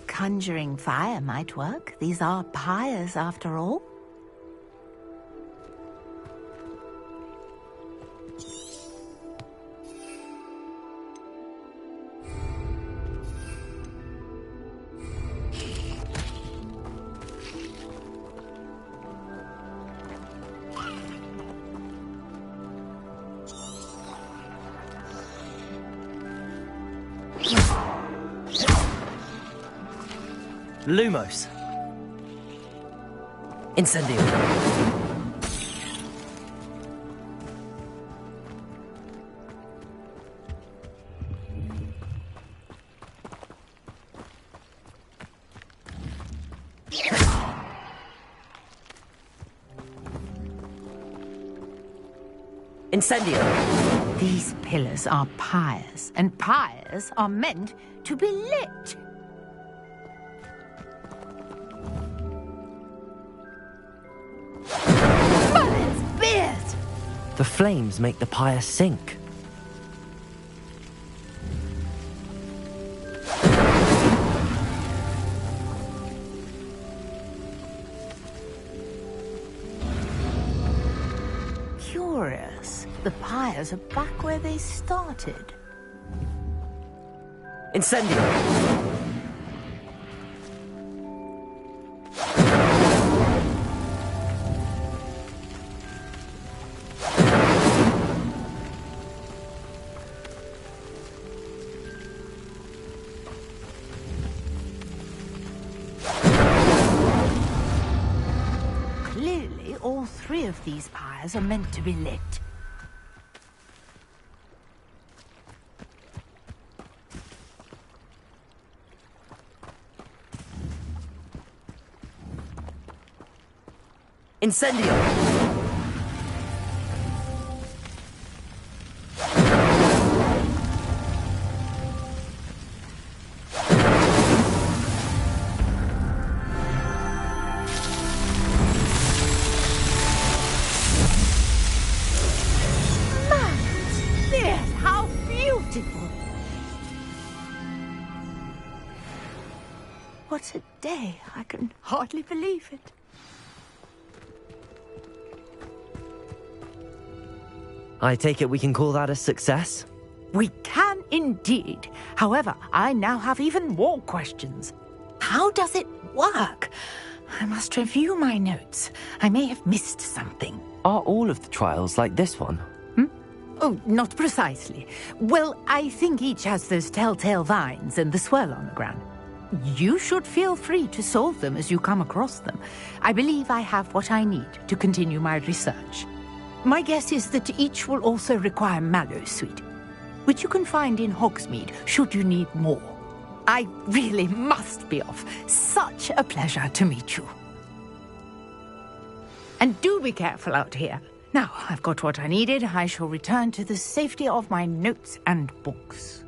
Conjuring fire might work. These are pyres, after all. Lumos. Incendio. Incendio! These pillars are pyres, and pyres are meant to be lit. Merlin's beard! The flames make the pyre sink. Curious. The pyres are back where they started. Incendio! Clearly, all three of these pyres are meant to be lit. Incendio! Yes, how beautiful! What a day. I can hardly believe it. I take it we can call that a success? We can indeed. However, I now have even more questions. How does it work? I must review my notes. I may have missed something. Are all of the trials like this one? Oh, not precisely. Well, I think each has those telltale vines and the swirl on the ground. You should feel free to solve them as you come across them. I believe I have what I need to continue my research. My guess is that each will also require mallowsweet, which you can find in Hogsmeade should you need more. I really must be off. Such a pleasure to meet you. And do be careful out here. Now, I've got what I needed. I shall return to the safety of my notes and books.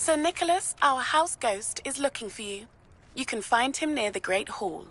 Sir Nicholas, our house ghost, is looking for you. You can find him near the Great Hall.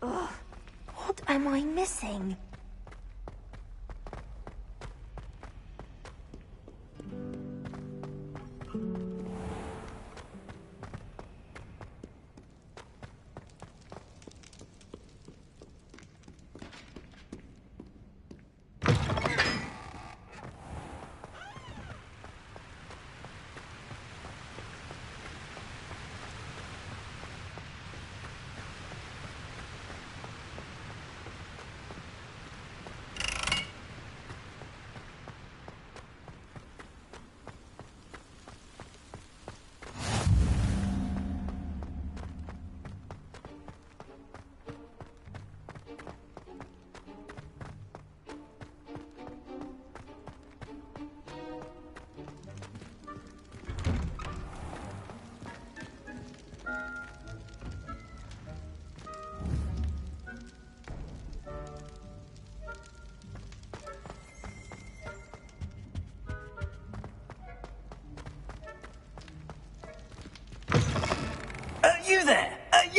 Ugh, what am I missing?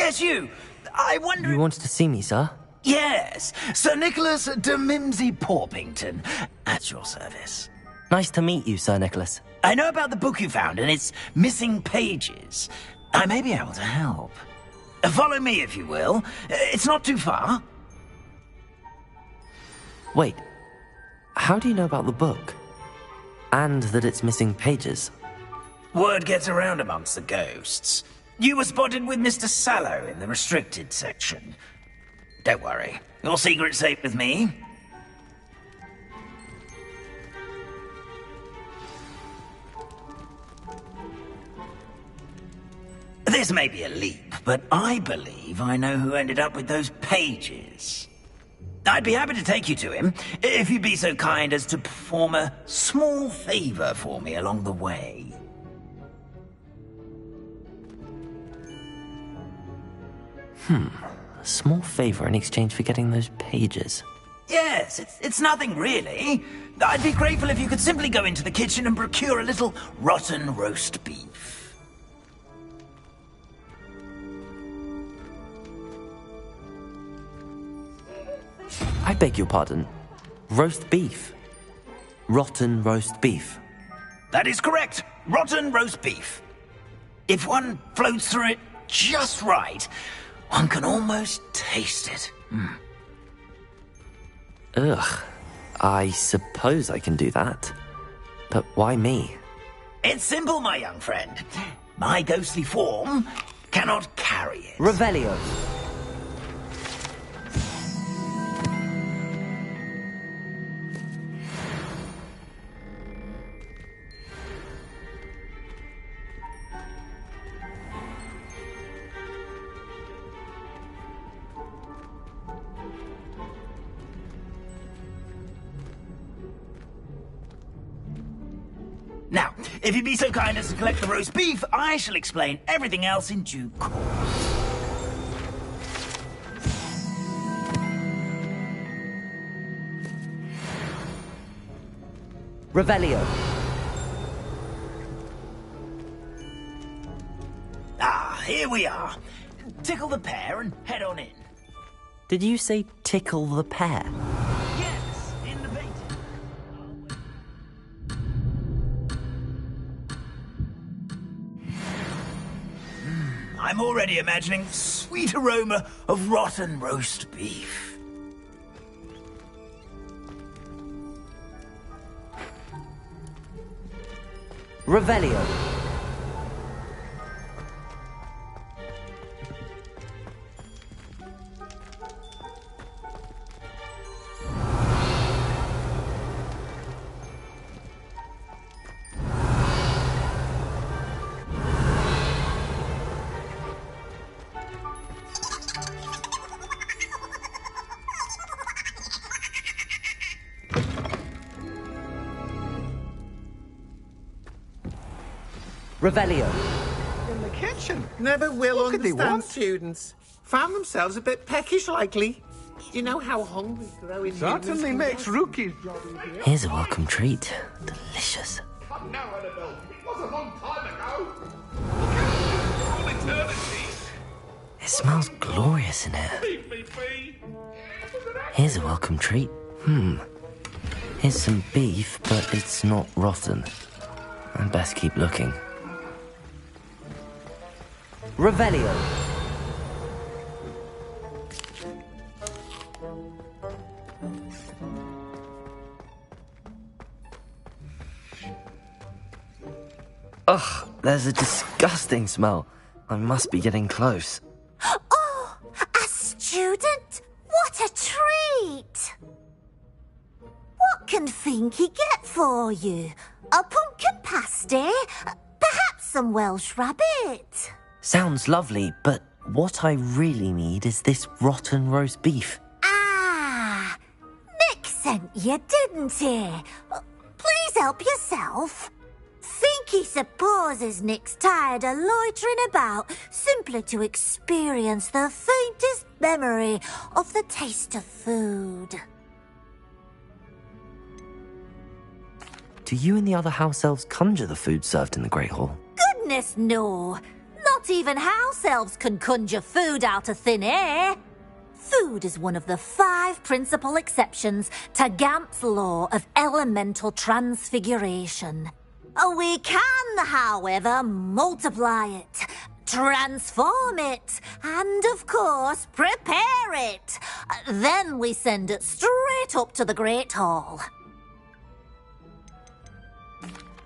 Yes, you. I wonder... You wanted to see me, sir? Yes, Sir Nicholas de Mimsy Porpington, at your service. Nice to meet you, Sir Nicholas. I know about the book you found and its missing pages. I may be able to help. Follow me, if you will. It's not too far. Wait, how do you know about the book? And that it's missing pages? Word gets around amongst the ghosts. You were spotted with Mr. Sallow in the restricted section. Don't worry, your secret's safe with me. This may be a leap, but I believe I know who ended up with those pages. I'd be happy to take you to him, if you'd be so kind as to perform a small favor for me along the way. A small favor in exchange for getting those pages. Yes, it's nothing really. I'd be grateful if you could simply go into the kitchen and procure a little rotten roast beef. I beg your pardon. Roast beef. Rotten roast beef. That is correct. Rotten roast beef. If one floats through it just right, one can almost taste it. Ugh. I suppose I can do that. But why me? It's simple, my young friend. My ghostly form cannot carry it. Revelio. Now, if you'd be so kind as to collect the roast beef, I shall explain everything else in due course. Revelio. Ah, here we are. Tickle the pear and head on in. Did you say tickle the pear? Yes, in the bait. I'm already imagining the sweet aroma of rotten roast beef. Revelio. Revelio. In the kitchen. Never will understand students. Found themselves a bit peckish likely. You know how hungry growing Certainly makes rookies. Here's a welcome treat. Delicious. Come now, Annabelle. It was a long time ago. All eternity. It smells glorious in here. Here's a welcome treat. Here's some beef, but it's not rotten. I'd best keep looking. Revelio. Ugh, there's a disgusting smell. I must be getting close. Oh, a student? What a treat! What can Finky get for you? A pumpkin pasty? Perhaps some Welsh rabbit? Sounds lovely, but what I really need is this rotten roast beef. Ah, Nick sent you, didn't he? Please help yourself. Finky supposes Nick's tired of loitering about simply to experience the faintest memory of the taste of food. Do you and the other house elves conjure the food served in the Great Hall? Goodness, no. Not Not even house elves can conjure food out of thin air. Food is one of the 5 principal exceptions to Gamp's law of elemental transfiguration. We can, however, multiply it, transform it, and, of course, prepare it. Then we send it straight up to the Great Hall.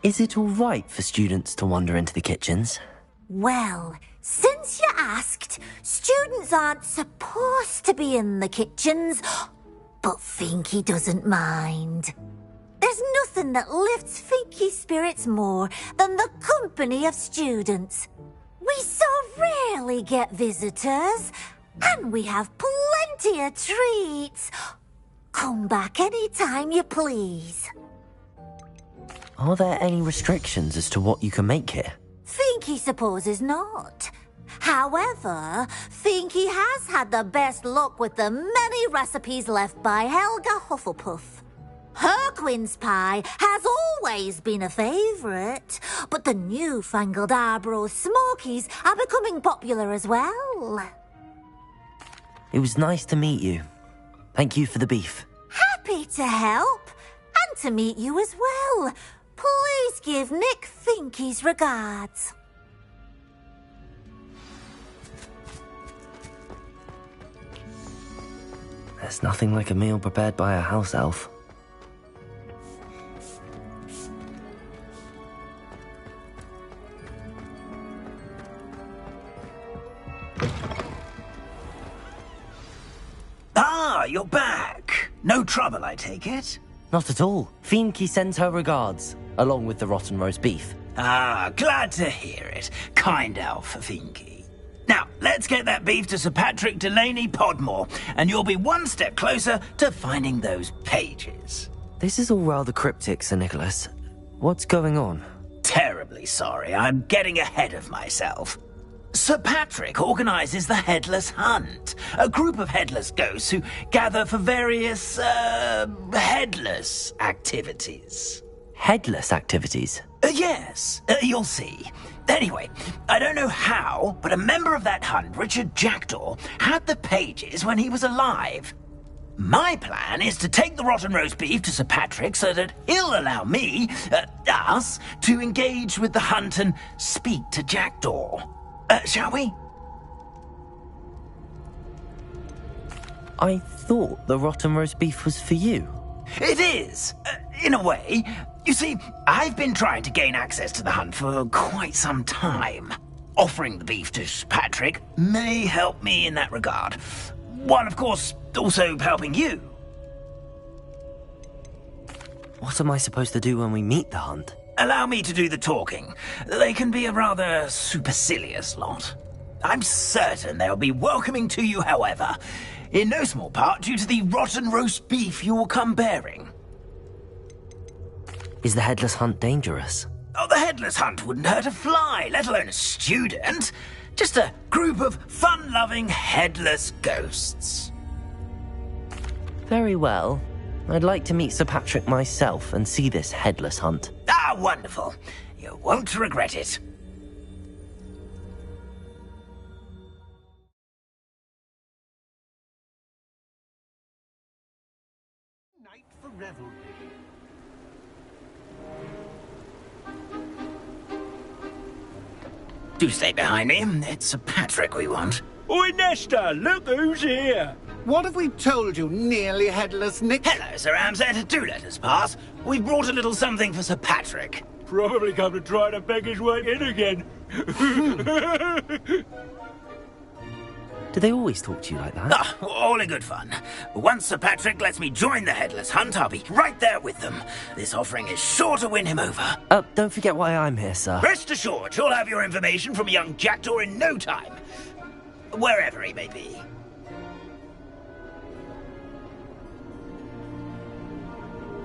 Is it all right for students to wander into the kitchens? Well, since you asked, students aren't supposed to be in the kitchens, but Finky doesn't mind. There's nothing that lifts Finky's spirits more than the company of students. We so rarely get visitors, and we have plenty of treats. Come back any time you please. Are there any restrictions as to what you can make here? Finky supposes not. However, Finky has had the best luck with the many recipes left by Helga Hufflepuff. Her quince pie has always been a favourite, but the newfangled Arbroath Smokies are becoming popular as well. It was nice to meet you. Thank you for the beef. Happy to help, and to meet you as well. Please give Nick Finky's regards. There's nothing like a meal prepared by a house elf. Ah, you're back. No trouble, I take it? Not at all. Finky sends her regards, along with the rotten roast beef. Ah, glad to hear it. Kind elf, Finky. Now, let's get that beef to Sir Patrick Delaney Podmore, and you'll be one step closer to finding those pages. This is all rather cryptic, Sir Nicholas. What's going on? Terribly sorry, I'm getting ahead of myself. Sir Patrick organises the Headless Hunt, a group of headless ghosts who gather for various, headless activities. Headless activities? Yes, you'll see. Anyway, I don't know how, but a member of that hunt, Richard Jackdaw, had the pages when he was alive. My plan is to take the rotten roast beef to Sir Patrick so that he'll allow me, us, to engage with the hunt and speak to Jackdaw. Shall we? I thought the rotten roast beef was for you. It is, in a way. You see, I've been trying to gain access to the hunt for quite some time. Offering the beef to Patrick may help me in that regard. While, of course, also helping you. What am I supposed to do when we meet the hunt? Allow me to do the talking. They can be a rather supercilious lot. I'm certain they'll be welcoming to you, however, in no small part due to the rotten roast beef you will come bearing. Is the Headless Hunt dangerous? Oh, the Headless Hunt wouldn't hurt a fly, let alone a student. Just a group of fun-loving headless ghosts. Very well. I'd like to meet Sir Patrick myself and see this Headless Hunt. Ah, wonderful. You won't regret it. Night for revelry. Do stay behind me. It's Sir Patrick we want. Oi, Nesta, look who's here. What have we told you, nearly headless Nick? Hello, Sir Ramsay. Do let us pass. We've brought a little something for Sir Patrick. Probably come to try to beg his way in again. Do they always talk to you like that? Ah, all in good fun. Once Sir Patrick lets me join the Headless Hunt, I'll be right there with them. This offering is sure to win him over. Don't forget why I'm here, sir. Rest assured, you'll have your information from young Jackdaw in no time. Wherever he may be.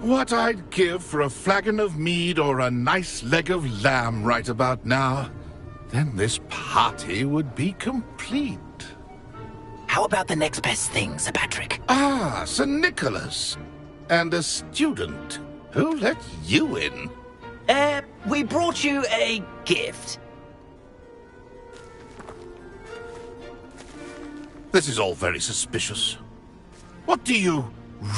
What I'd give for a flagon of mead or a nice leg of lamb right about now. Then this party would be complete. How about the next best thing, Sir Patrick? Ah, Sir Nicholas. And a student. Who let you in? We brought you a gift. This is all very suspicious. What do you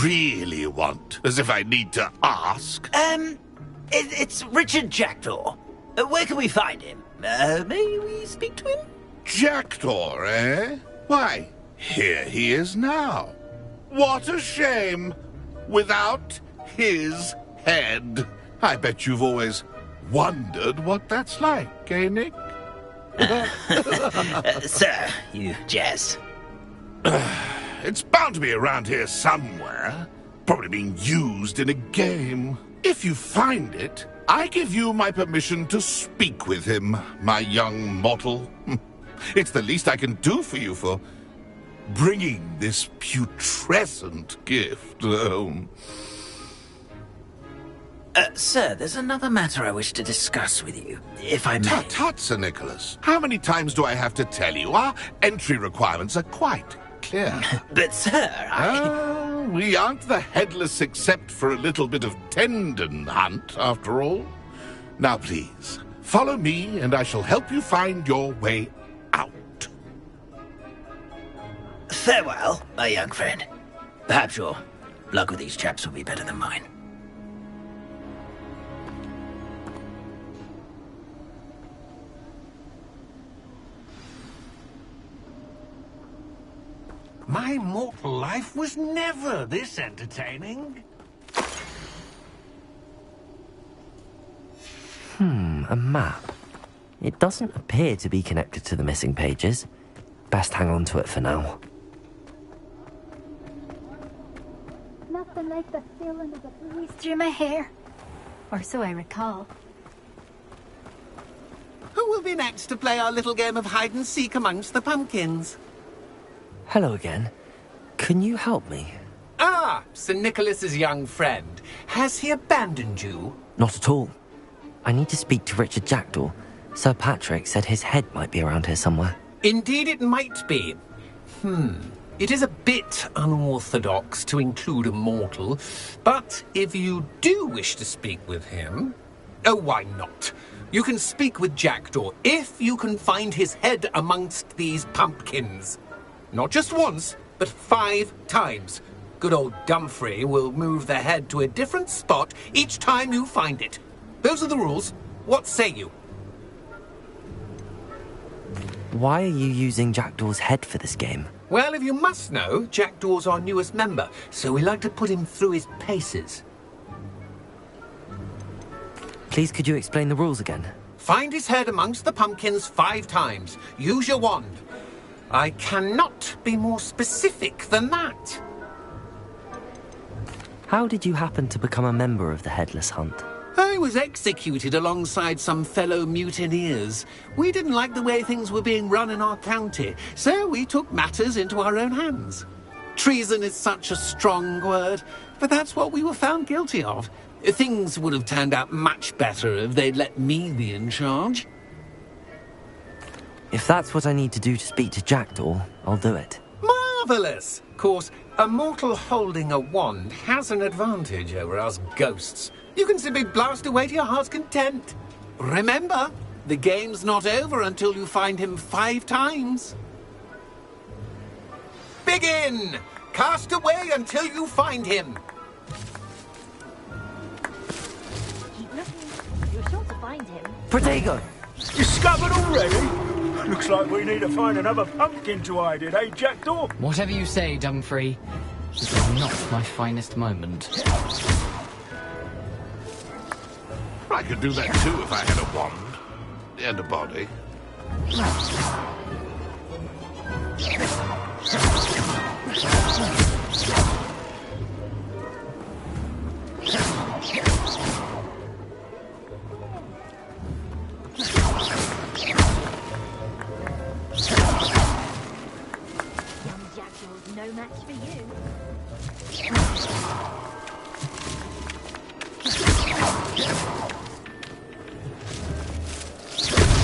really want? As if I need to ask. It's Richard Jackdaw. Where can we find him? May we speak to him? Jackdaw, eh? Why, here he is now. What a shame. Without his head. I bet you've always wondered what that's like, eh, Nick? Sir, you jest. It's bound to be around here somewhere. Probably being used in a game. If you find it, I give you my permission to speak with him, my young mortal. It's the least I can do for you for bringing this putrescent gift home. Sir, there's another matter I wish to discuss with you, if I may. Tut, Sir Nicholas. How many times do I have to tell you? Our entry requirements are quite clear. But, sir, we aren't the headless except for a little bit of tendon hunt, after all. Now, please, follow me, and I shall help you find your way out. Farewell, my young friend. Perhaps your luck with these chaps will be better than mine. My mortal life was never this entertaining. A map. It doesn't appear to be connected to the missing pages. Best hang on to it for now. Nothing like the feeling of the breeze through my hair. Or so I recall. Who will be next to play our little game of hide-and-seek amongst the pumpkins? Hello again. Can you help me? Ah, Sir Nicholas's young friend. Has he abandoned you? Not at all. I need to speak to Richard Jackdaw. Sir Patrick said his head might be around here somewhere. Indeed it might be. It is a bit unorthodox to include a mortal, but if you do wish to speak with him... Oh, why not? You can speak with Jackdaw if you can find his head amongst these pumpkins. Not just once, but 5 times. Good old Dumfrey will move the head to a different spot each time you find it. Those are the rules. What say you? Why are you using Jackdaw's head for this game? Well, if you must know, Jackdaw's our newest member, so we like to put him through his paces. Please, could you explain the rules again? Find his head amongst the pumpkins 5 times. Use your wand. I cannot be more specific than that. How did you happen to become a member of the Headless Hunt? I was executed alongside some fellow mutineers. We didn't like the way things were being run in our county, so we took matters into our own hands. Treason is such a strong word, but that's what we were found guilty of. Things would have turned out much better if they'd let me be in charge. If that's what I need to do to speak to Jackdaw, I'll do it. Marvellous! Of course, a mortal holding a wand has an advantage over us ghosts. You can simply blast away to your heart's content. Remember, the game's not over until you find him 5 times. Begin! Cast away until you find him. Keep looking. You're sure to find him. Protego! Discovered already? Looks like we need to find another pumpkin to hide in, eh, Jackdaw? Whatever you say, Dumfrey. This is not my finest moment. I could do that too if I had a wand and a body. Young Jackdaw's no match for you.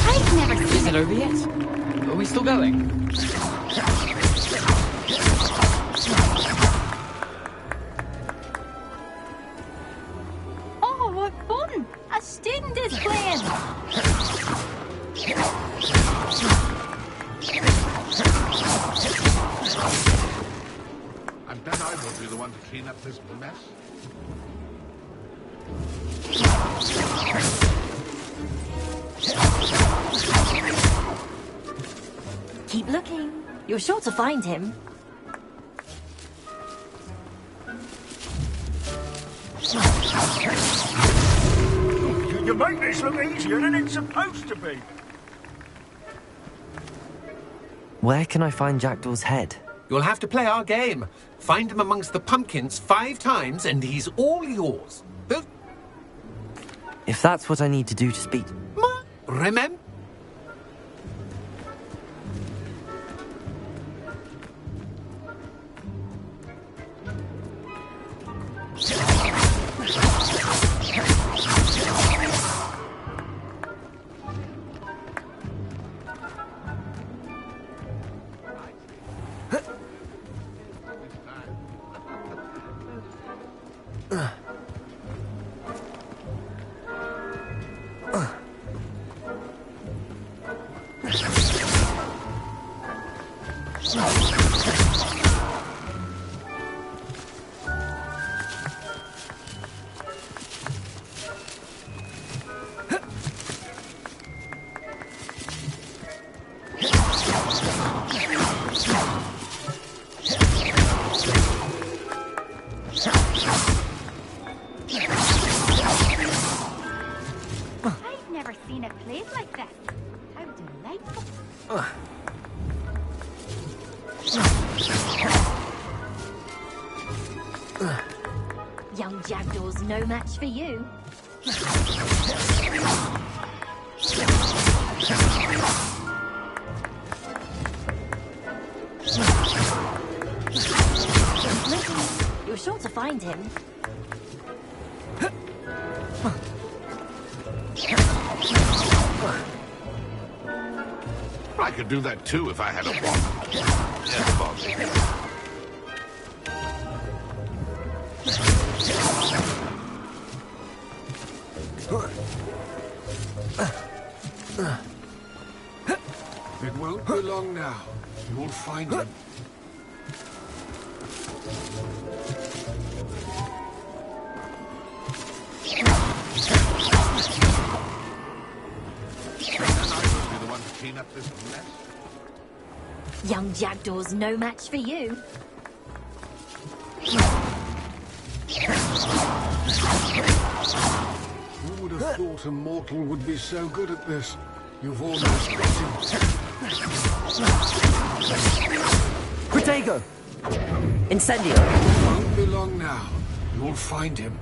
I've never seen Is it over yet? Are we still going? Oh, what fun! A student is playing! Then I will be the one to clean up this mess. Keep looking. You're sure to find him. You make this look easier than it's supposed to be. Where can I find Jackdaw's head? You'll have to play our game. Find him amongst the pumpkins 5 times and he's all yours. If that's what I need to do to speak... Remember? I've never seen a place like this. How delightful. Young Jackdaw's no match for you. You're sure to find him. I could do that too if I had a wand. Yes, bossy. It won't be long now. You will find him. Clean up this mess. Young Jackdaw's no match for you. Who would have thought a mortal would be so good at this? You've almost got him. Protego! Incendio! Won't be long now. You'll find him.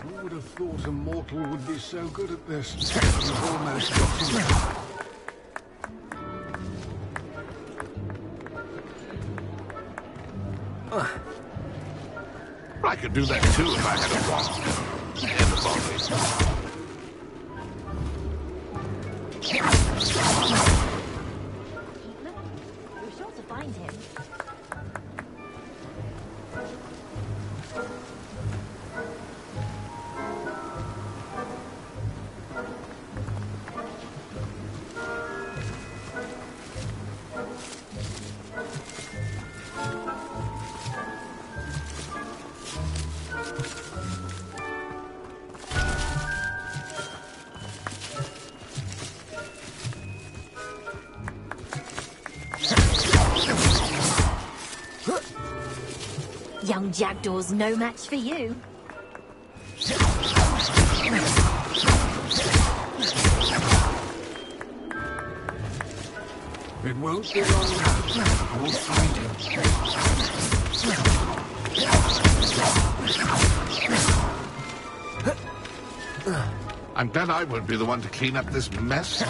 Who would have thought a mortal would be so good at this? You've almost got him. I could do that too if I had a wand. And a body. You're sure to find him. Young Jackdaw's no match for you. It won't be long now. You'll find him. I'm glad I won't be the one to clean up this mess.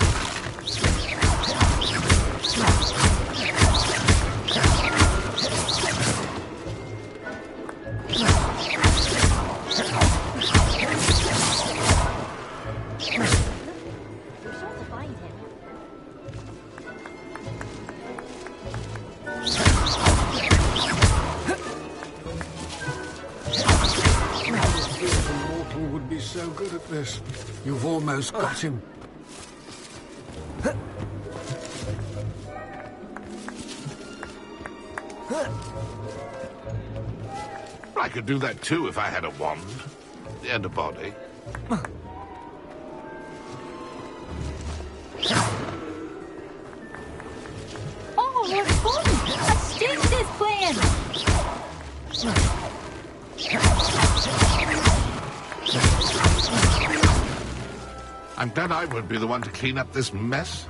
good at this. You've almost got him. I could do that too if I had a wand. And a body. Oh, what fun! A student is playing! I'm glad I won't be the one to clean up this mess.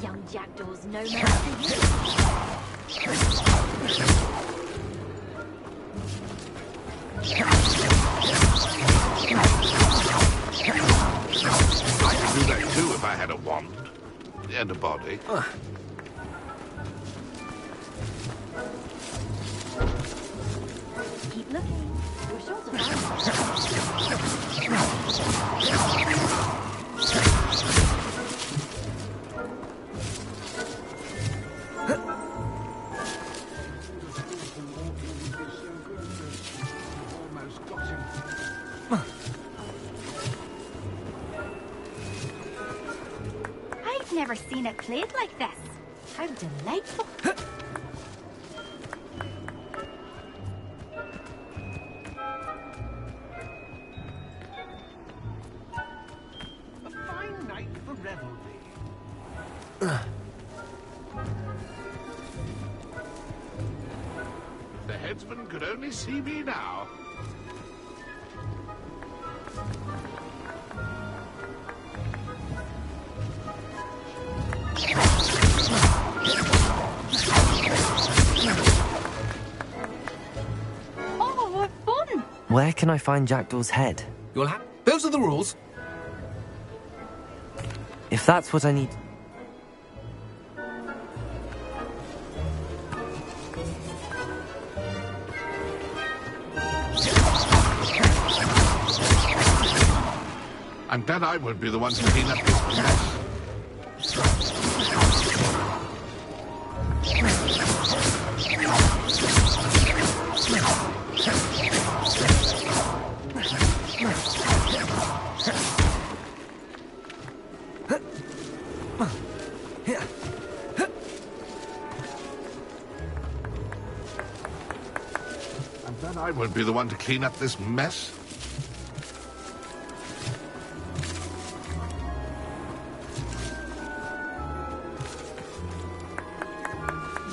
Young jackdaws no match for you. I could do that too if I had a wand. And a body. Keep looking. You're short of I've never seen it played like this. How delightful. A fine night for revelry. The headsman could only see me now. Oh, what fun! Where can I find Jackdaw's head? You'll have... Those are the rules. If that's what I need... I'm glad I won't be the one to clean up this mess. I'm glad I won't be the one to clean up this mess.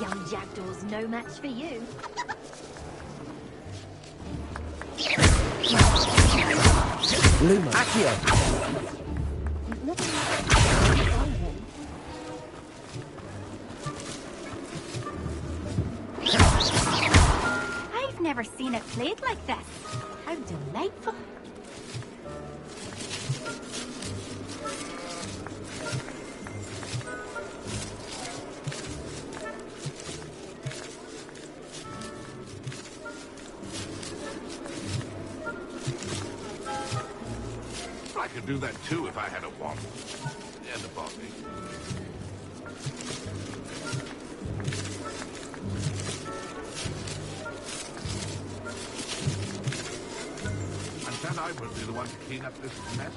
Young jackdaws no match for you. Luma. Accio. I've never seen it played like this. How delightful. I could do that too if I had a wand. And a body. I'm glad I won't be the one to clean up this mess.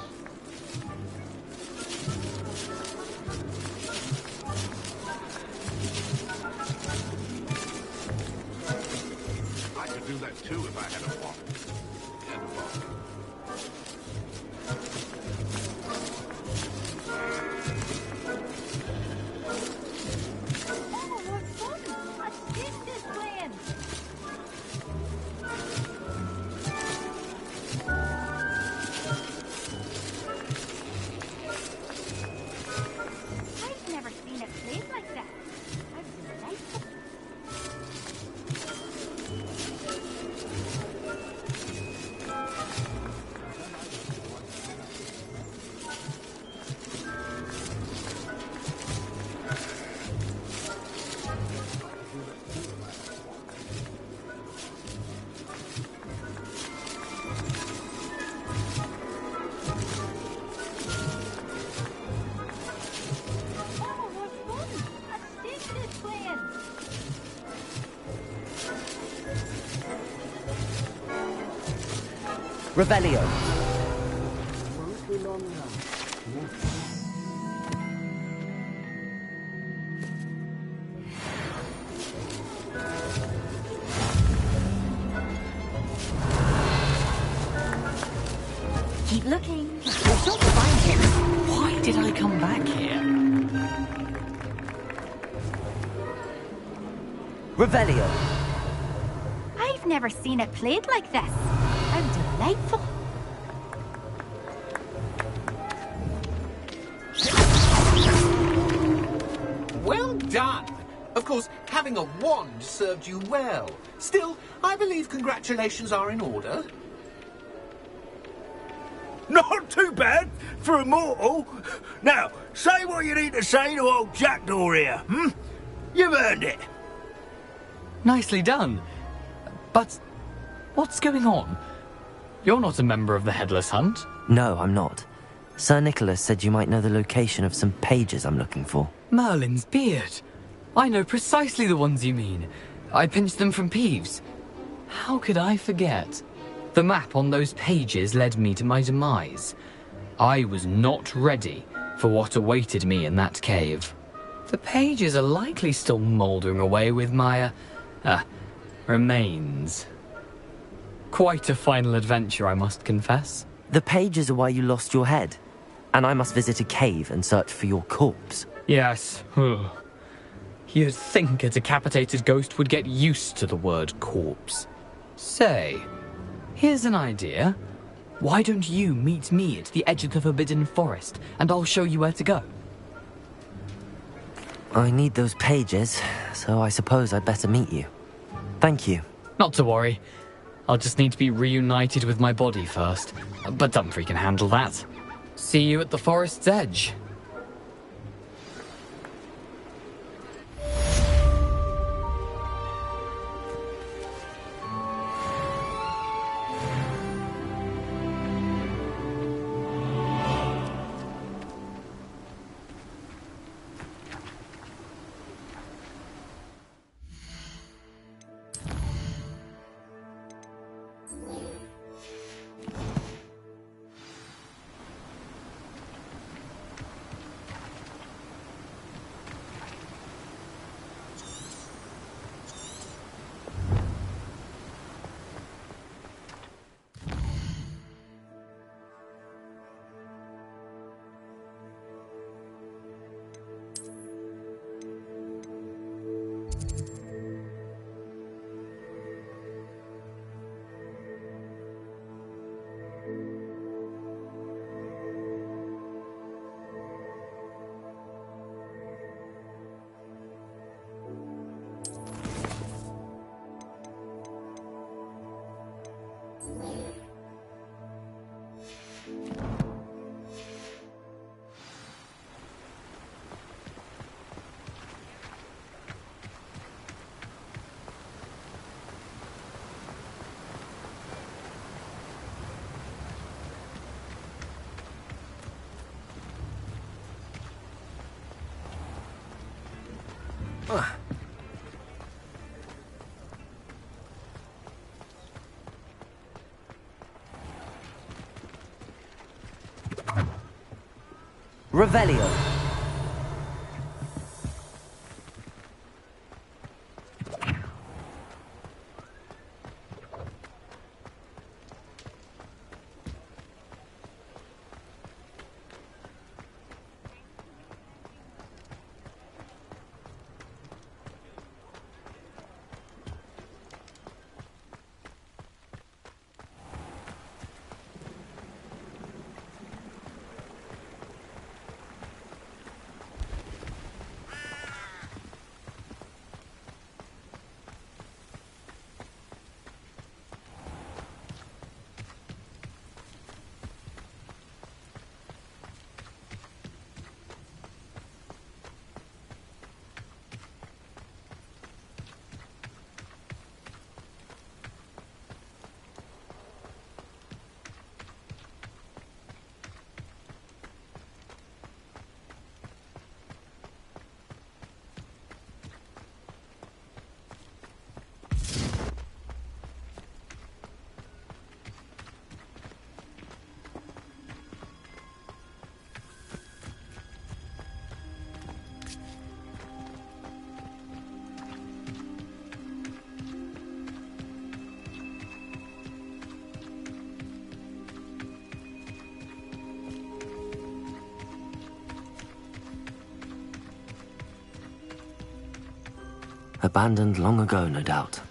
I could do that too if I had a wand. And a body. Oh, what fun! A student is playing! Revelio. Keep looking. I've got to find him. Why did I come back here? Revelio. I've never seen it played like this. How delightful. Well done! Of course, having a wand served you well. Still, I believe congratulations are in order. Not too bad for a mortal. Now, say what you need to say to old Jackdaw here, hmm? You've earned it. Nicely done. But what's going on? You're not a member of the Headless Hunt. No, I'm not. Sir Nicholas said you might know the location of some pages I'm looking for. Merlin's beard. I know precisely the ones you mean. I pinched them from Peeves. How could I forget? The map on those pages led me to my demise. I was not ready for what awaited me in that cave. The pages are likely still mouldering away with my, remains. Quite a final adventure, I must confess. The pages are why you lost your head, and I must visit a cave and search for your corpse. Yes. You'd think a decapitated ghost would get used to the word corpse. Say, here's an idea. Why don't you meet me at the edge of the Forbidden Forest, and I'll show you where to go? I need those pages, so I suppose I'd better meet you. Thank you. Not to worry. I'll just need to be reunited with my body first. But Dumfries can handle that. See you at the forest's edge. Revelio. Abandoned long ago, no doubt.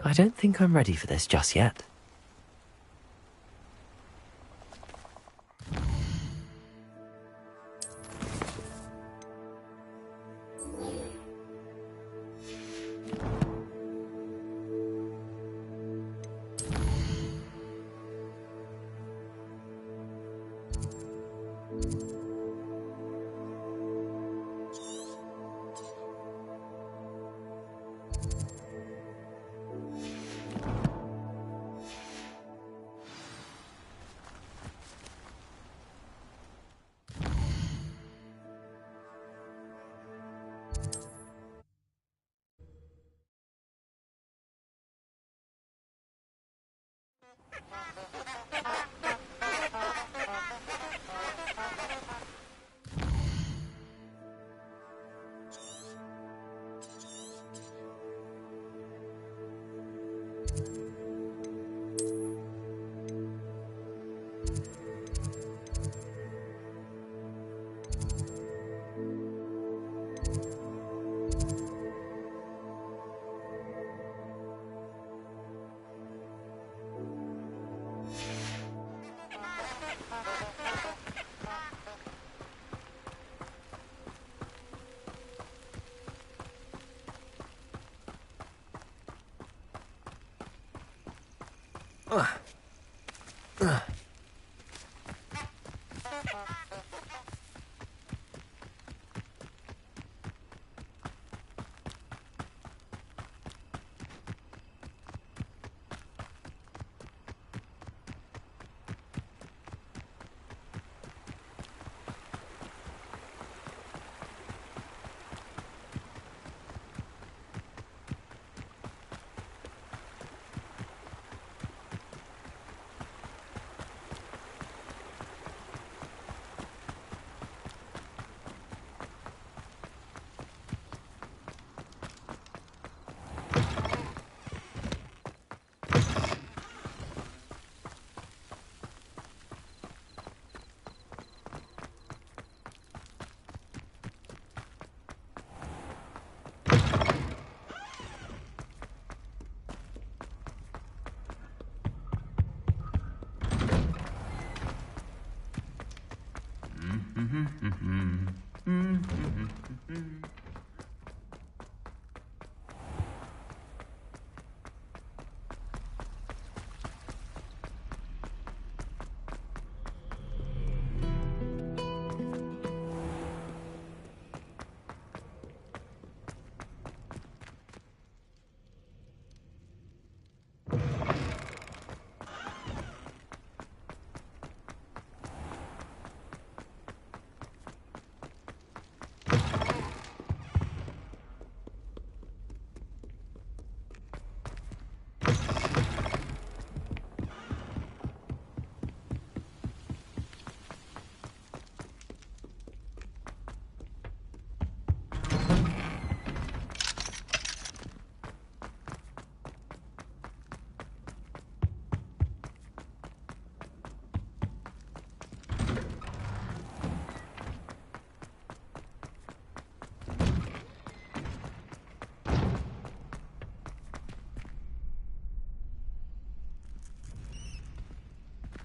I don't think I'm ready for this just yet.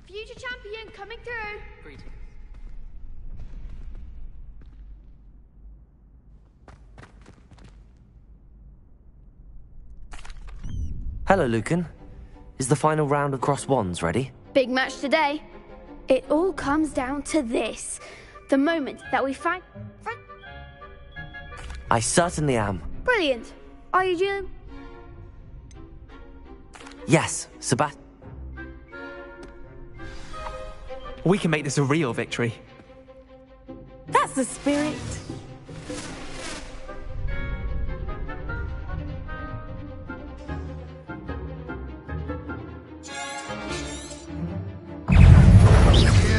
Future champion coming through. Greetings. Hello, Lucan. Is the final round of cross wands ready? Big match today. It all comes down to this. The moment that we find... I certainly am. Brilliant. Are you June? Yes, Sebastian. We can make this a real victory. That's the spirit.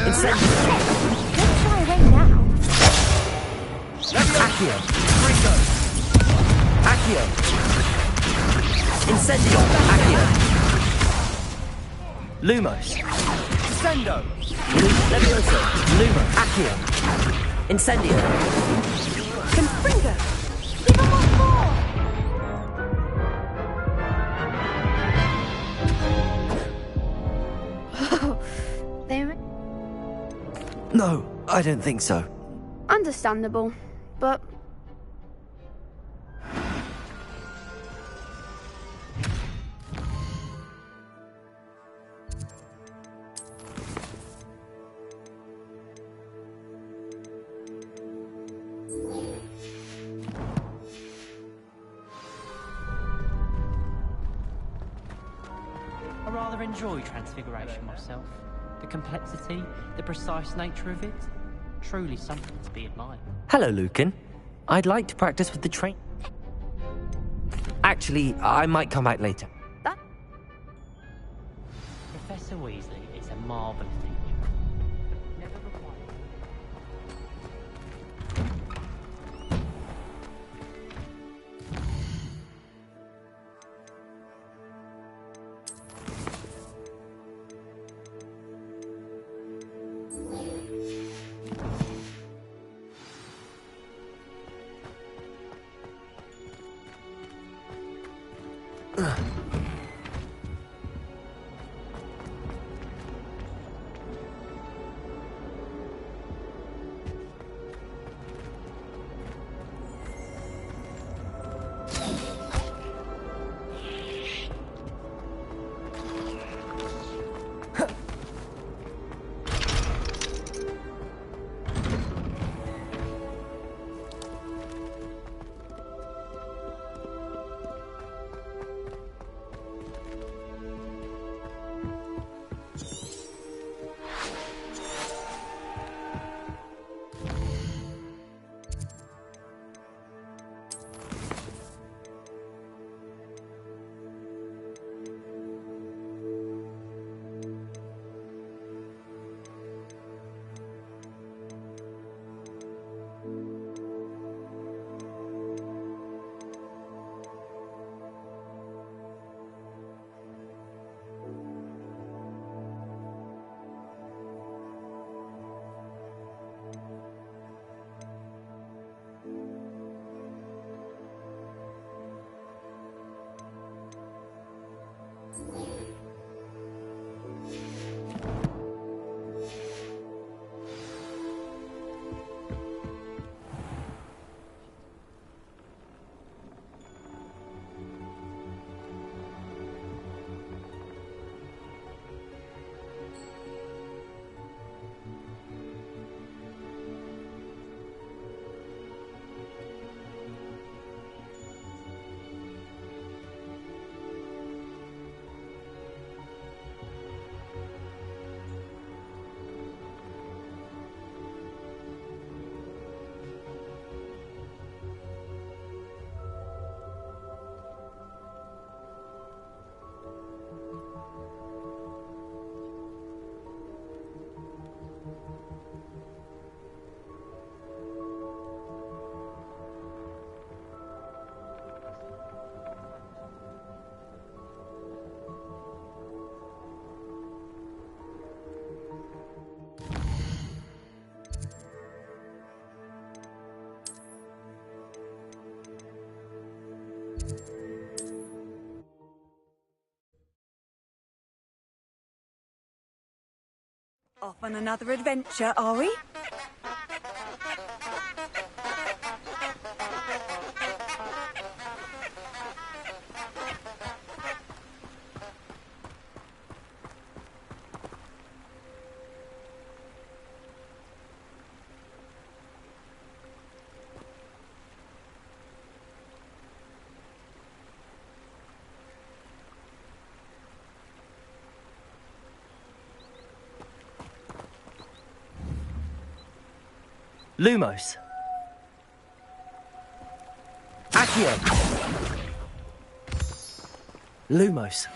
Let's try away now. Accio. Rico. Accio. Incendio. Accio. Lumos. Sendo. Levioso. Lumos. Accio. Incendio! Confringo! Give him what Oh, they... No, I don't think so. Understandable, but... I rather enjoy Transfiguration myself. The complexity, the precise nature of it, truly something to be admired. Hello, Lucan. I'd like to practice with the train. Actually, I might come back later. Professor Weasley is a marvellous teacher. Never required. Off on another adventure, are we? Lumos. Accio. Lumos.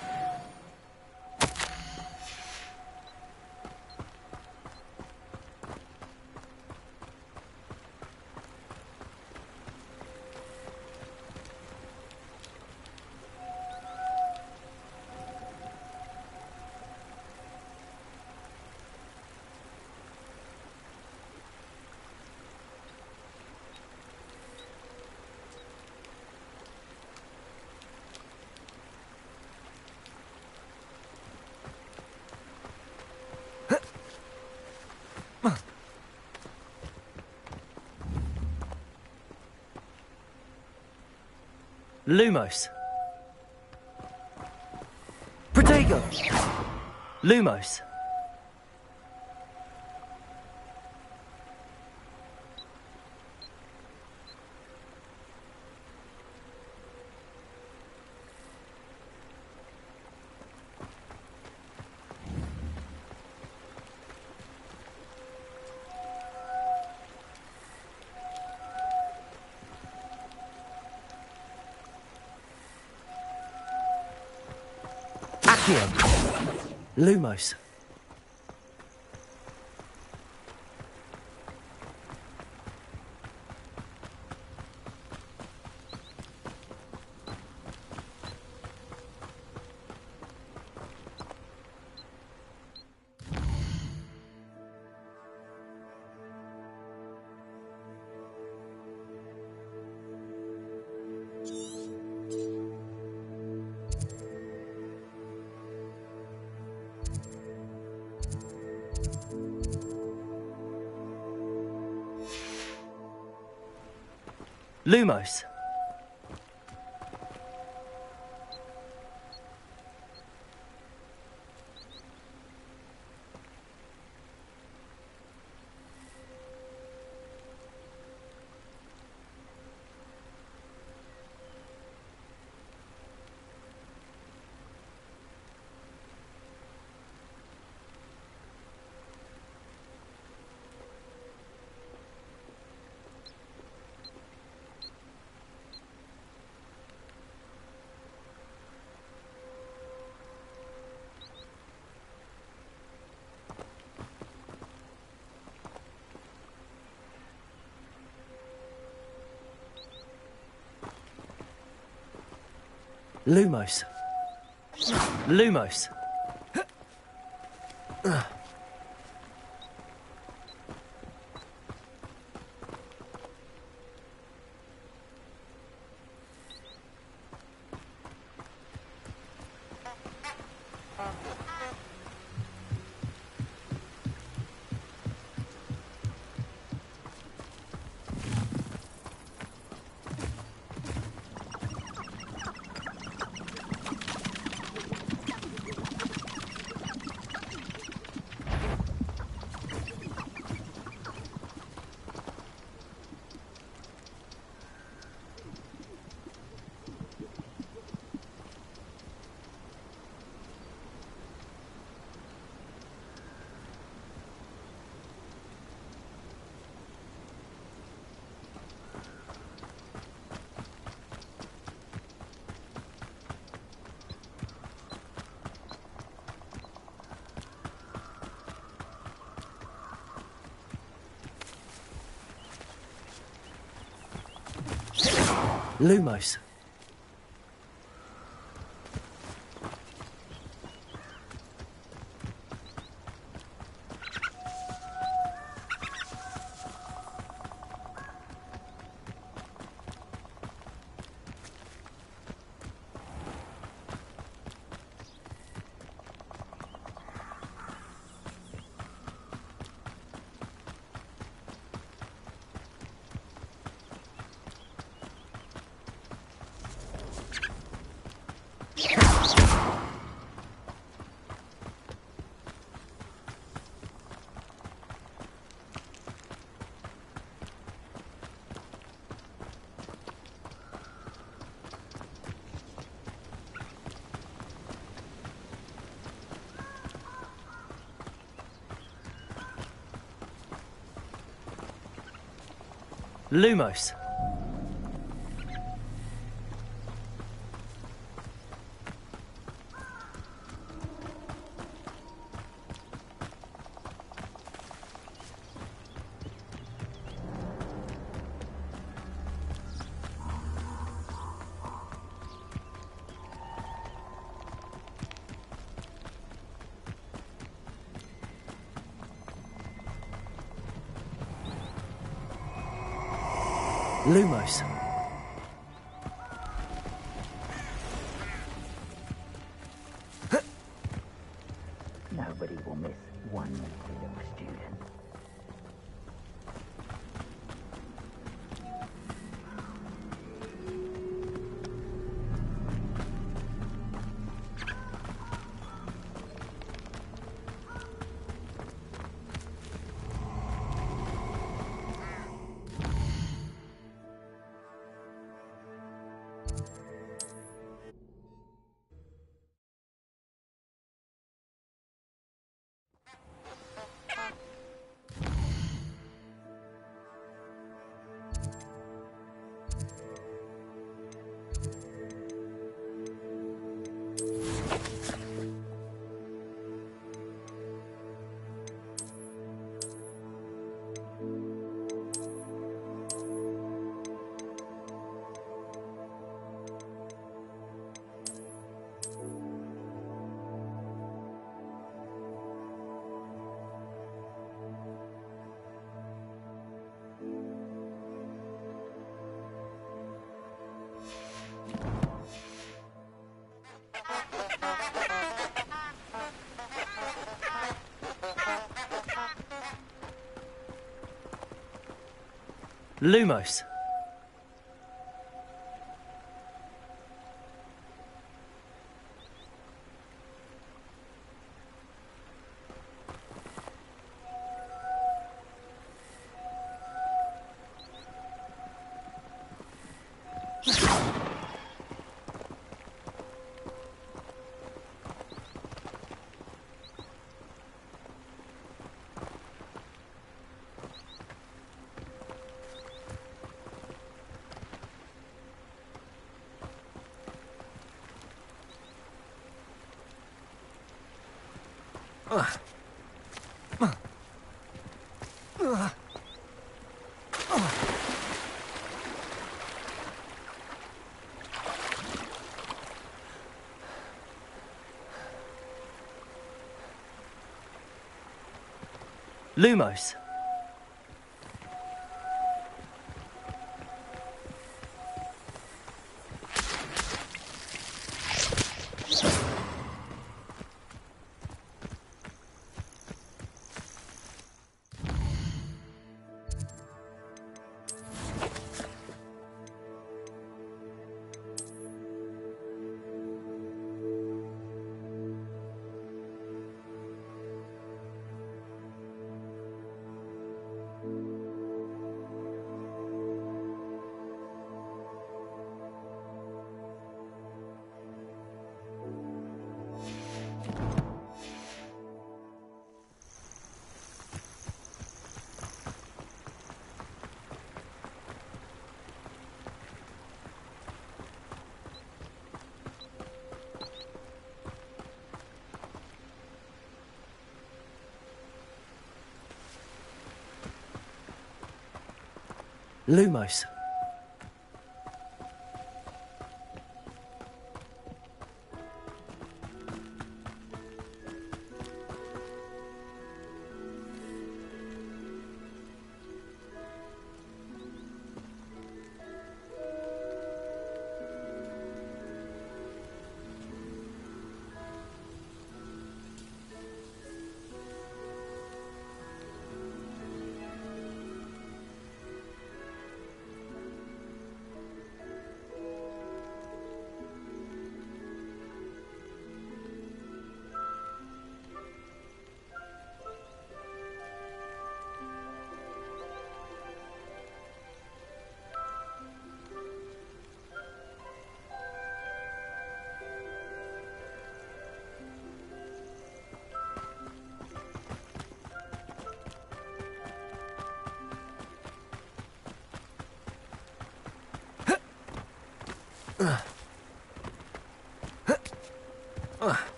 Lumos. Protego. Lumos. Lumos. Lumos. Lumos. Lumos. Lumos. Lumos. Lumos. Nobody will miss one little student. Lumos. Lumos. Lumos.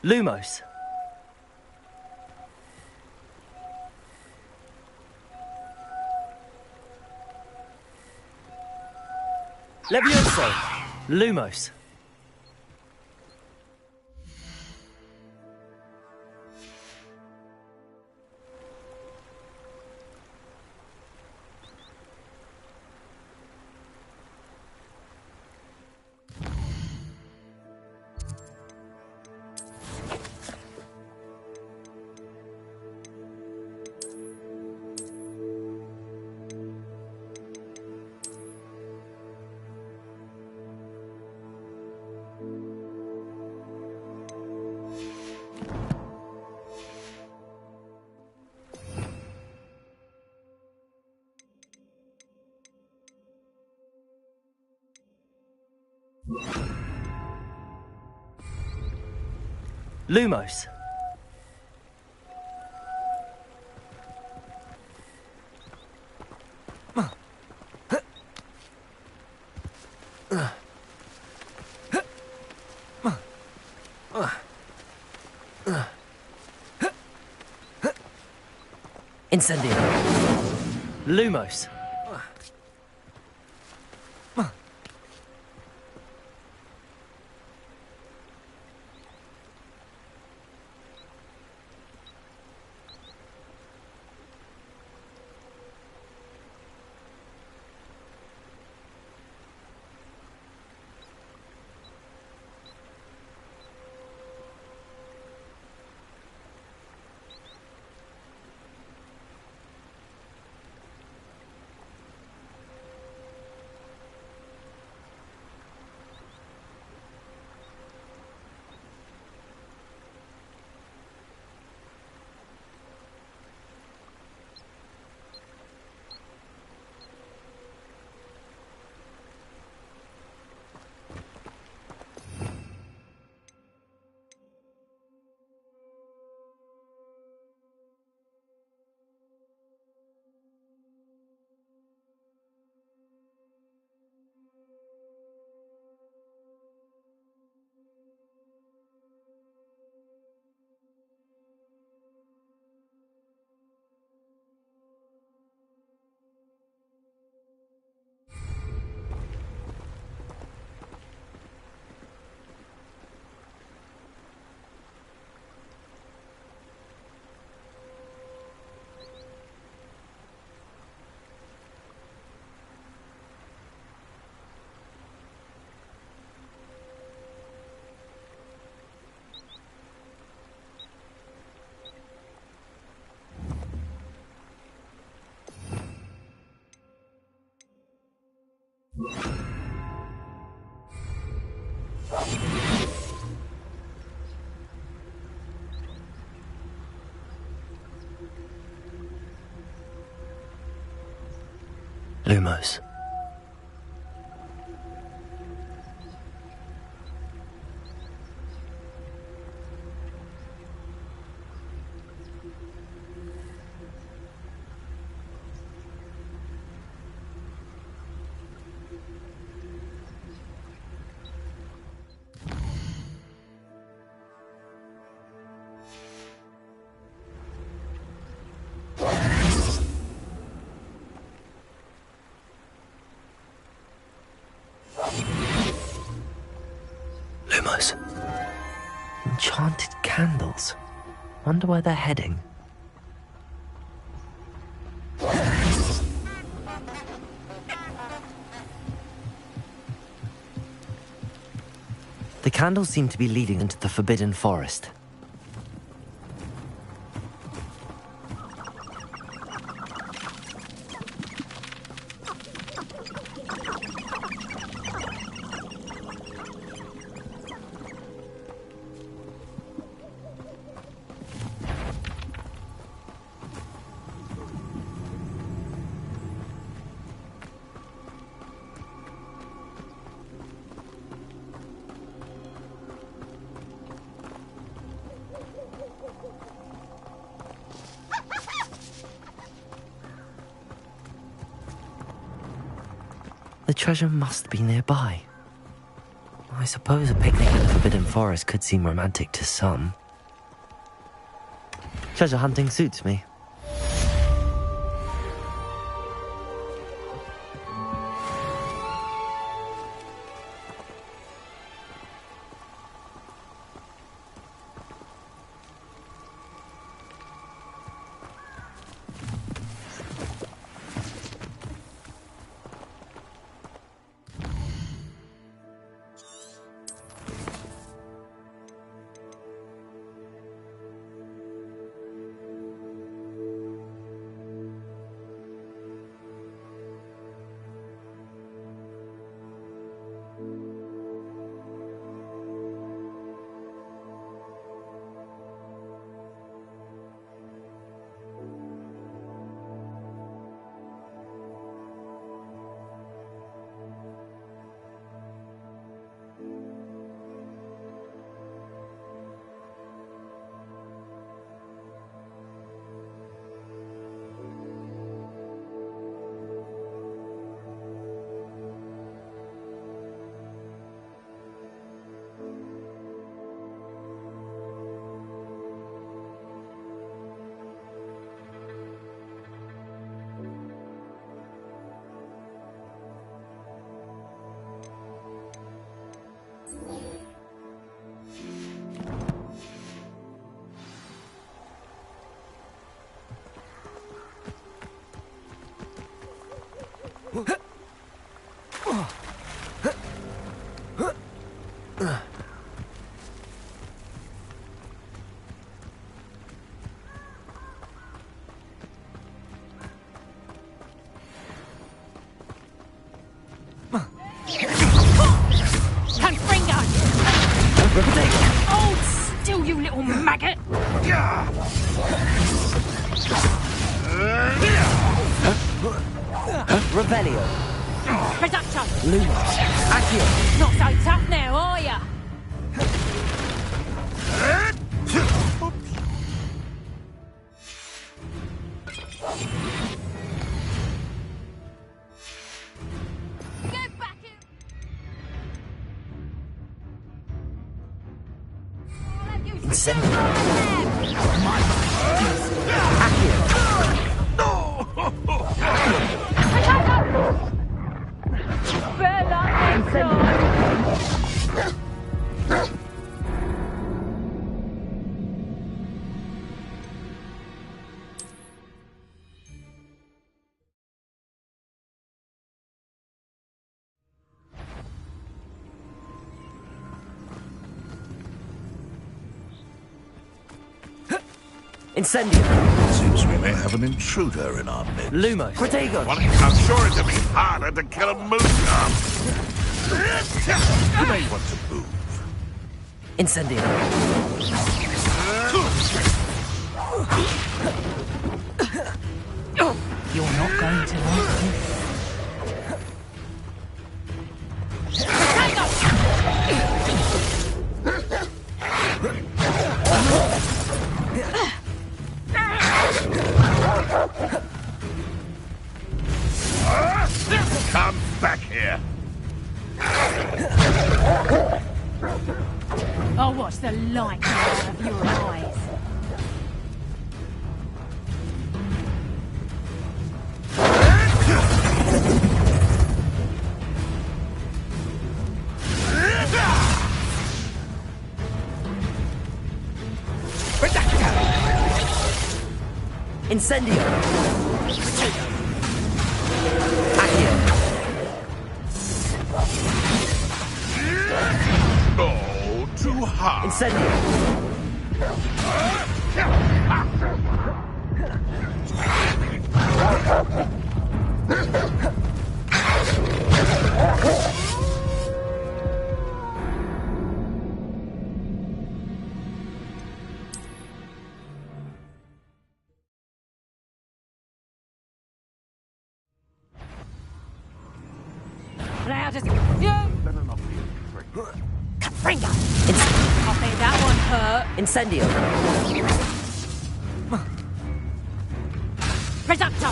Lumos. Levioso. Lumos. Lumos. Incendio. Lumos. Lumos. Lumos. Enchanted candles. Wonder where they're heading. The candles seem to be leading into the Forbidden Forest. The treasure must be nearby. I suppose a picnic in the Forbidden Forest could seem romantic to some. Treasure hunting suits me. Hold still, you little maggot! Revelio. Reducto! Lumos. Accio. Not so tough now, are ya? Incendio. Incendio. Seems we may have an intruder in our midst. Lumos. Protego. Well, I'm sure it'll be harder to kill a moose now. You may want to move. Incendio. You're not going to like this. Come back here. I'll watch the light out of your eyes. Incendio! Accio! Oh, too hard. Incendio! Now just... You! Capringa! I'll bet that one hurt. Incendio! Reducto!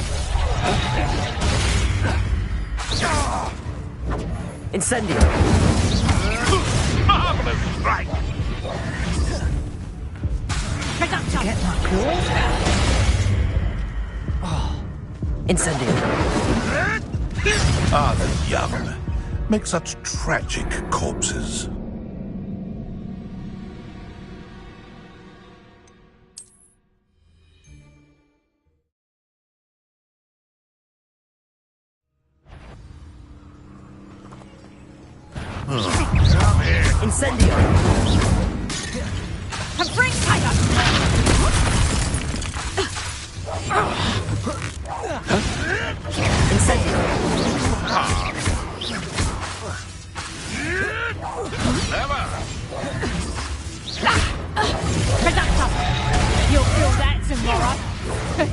Incendio! Marvelous strike! Reducto! Get my claws out. Incendio! Ah, the young make such tragic corpses. Incendio! Capringa! Incendio! Reducto! You'll feel that tomorrow.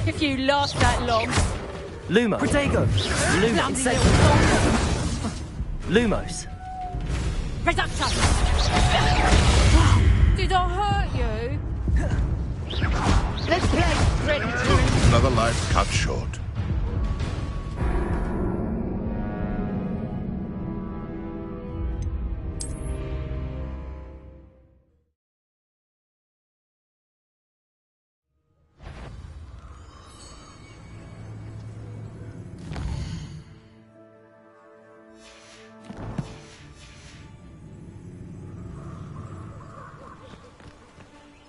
If you last that long. Lumo! Protego! Lumo! Bloody Incendio! Lumos! Reducto! Did I hurt you? Let's play ready to... Another life cut short.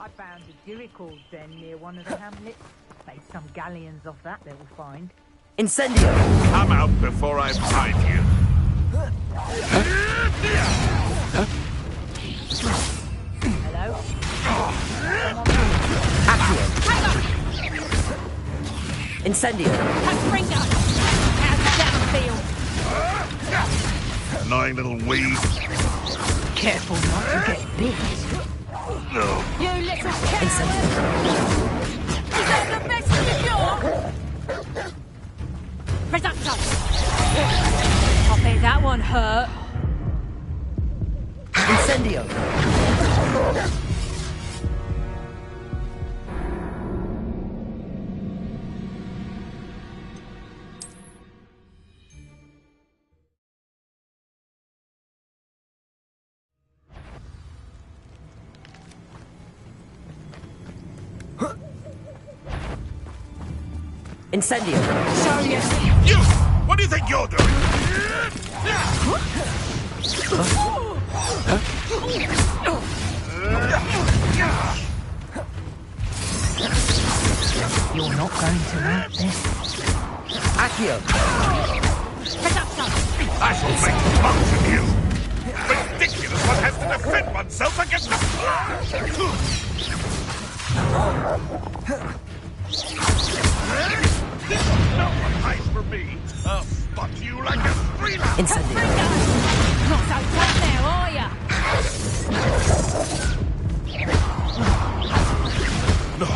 I found a Jericho den near one of the hamlets. Made some galleons off that little find. Incendio! Come out before I find you. Hello? Accio! Incendio! Capringa! How's the down feel? Annoying little weed. Careful not to get bit. You little cat! Is that the best you got? Reducto! I'll bet that one hurt. Incendio! Incendio! Show you. You! What do you think you're doing? You're not going to like this. Accio! I shall make monks of you! Ridiculous one has to defend oneself against This is not a place for me. I'll spot you like a freelance. Incendio! Not so tough now, are ya? No,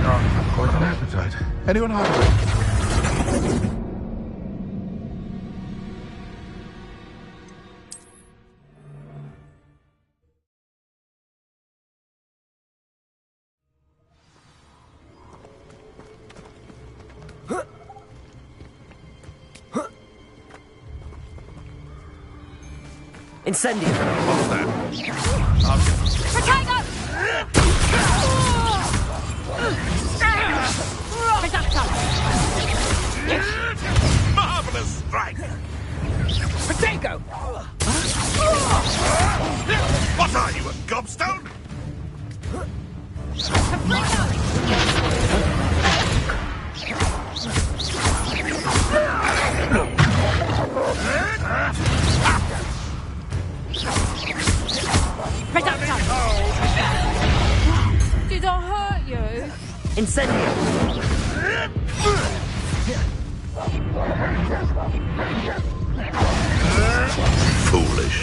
I've quite an appetite. Anyone hungry? Incendio! What's that? Potato! Marvelous strike! Potato! What are you, a gobstone? Did I hurt you? Incendio! Foolish.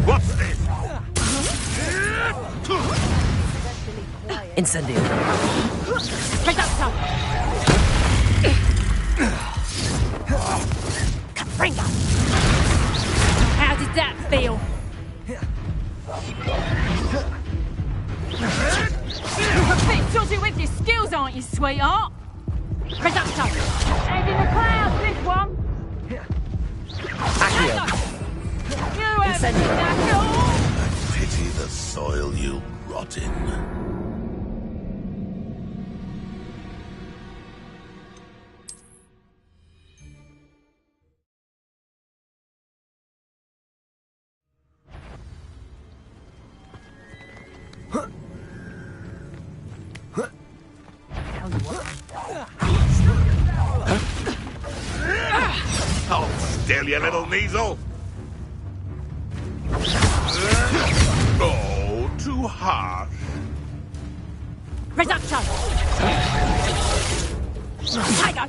What's this? Incendio! Capringa! How did that feel? You're a bit dodgy with your skills, aren't you, sweetheart? Reducto! And in the clouds, this one! Accio! You haven't enough all! I pity the soil you rot in. Oh, still, you little measle! Oh, too harsh. Reducto! Tiger!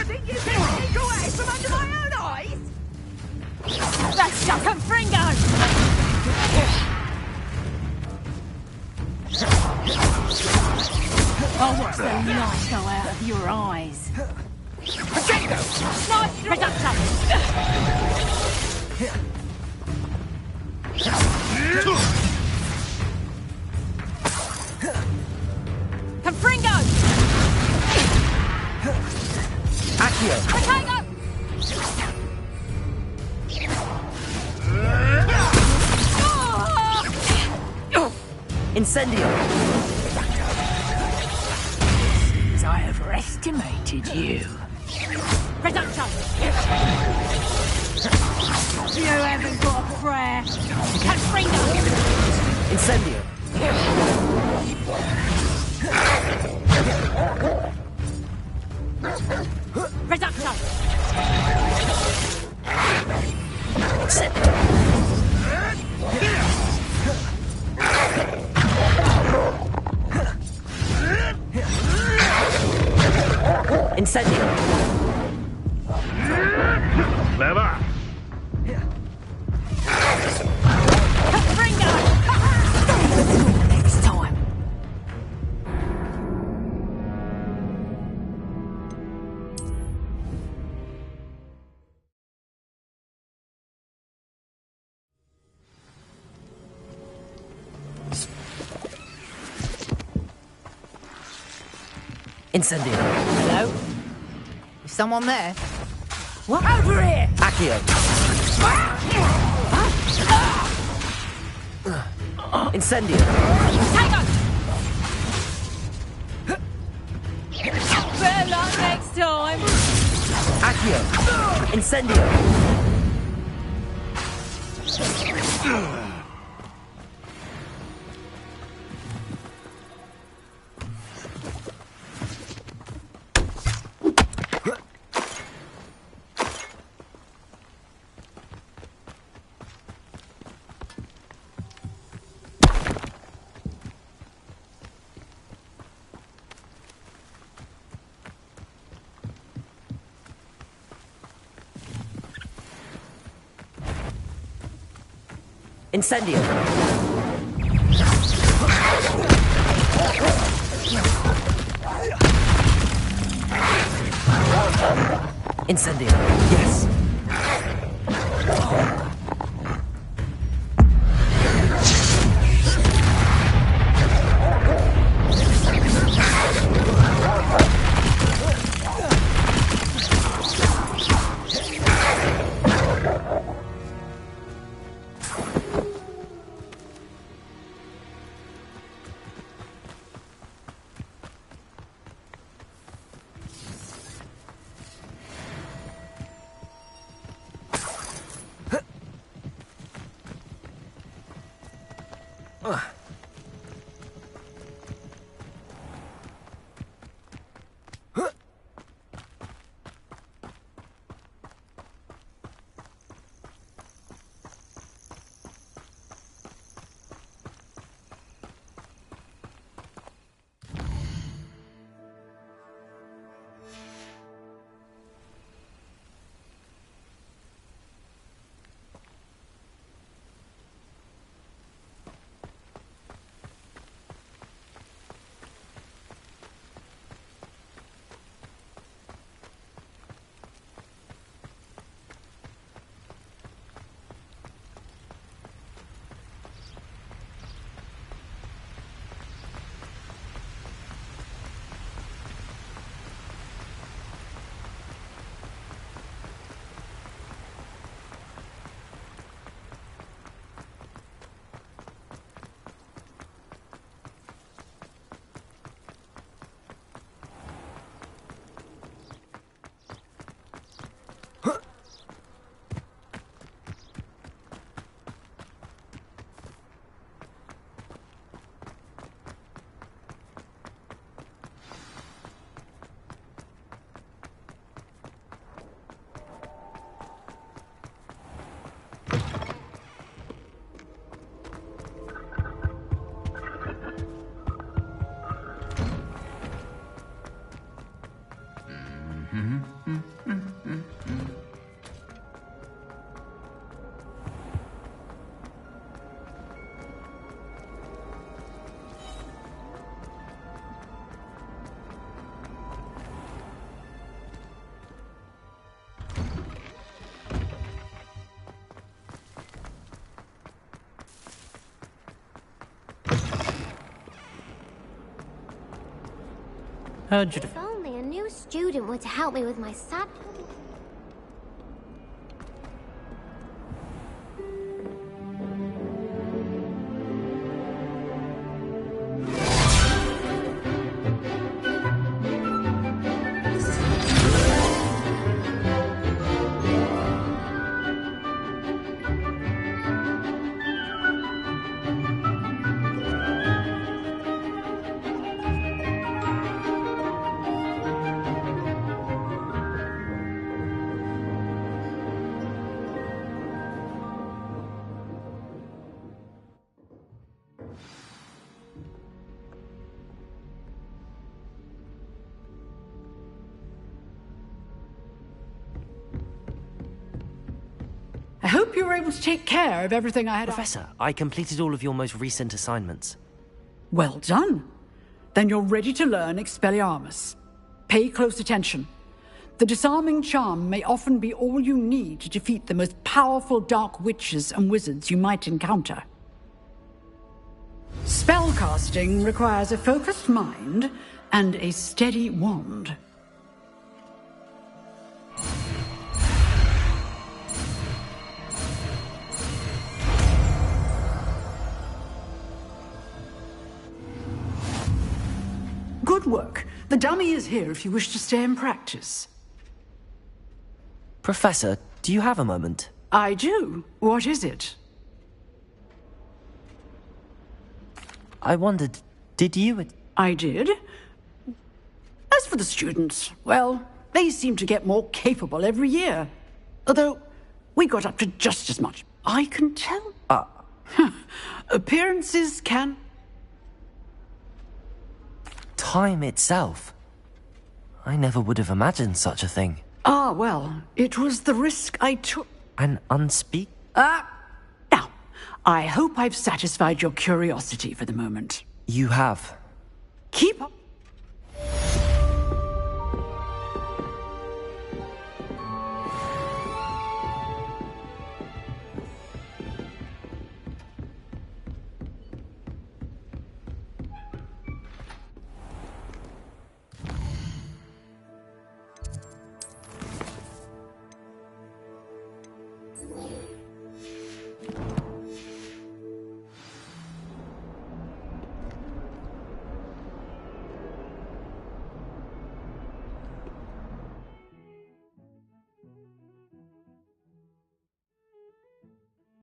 Think you can sneak away from under my own eyes? That's just a fringo! Oh, what's the light go out of your eyes? Potato! Nice reducto! Confringo! Accio! Potato! Incendio! I overestimated you. Reducto! You haven't got a prayer. Confringo! Incendio! Reducto! Incendio! Clever. Confringo! Next time. Incendio! Hello? Is someone there? What? Over here! Accio! Incendio! Tiger! Better luck next time! Accio! Incendio! Incendio! Incendio. Yes. If only a new student were to help me with my sad... I hope you were able to take care of everything I had... Professor, I completed all of your most recent assignments. Well done. Then you're ready to learn Expelliarmus. Pay close attention. The disarming charm may often be all you need to defeat the most powerful dark witches and wizards you might encounter. Spellcasting requires a focused mind and a steady wand. Good work. The dummy is here if you wish to stay and practice. Professor, do you have a moment? I do. What is it? I wondered, did you... I did. As for the students, well, they seem to get more capable every year. Although, we got up to just as much. I can tell. Appearances can... Time itself. I never would have imagined such a thing. Ah, well, it was the risk I took. An unspeak... Now, I hope I've satisfied your curiosity for the moment. You have. Keep up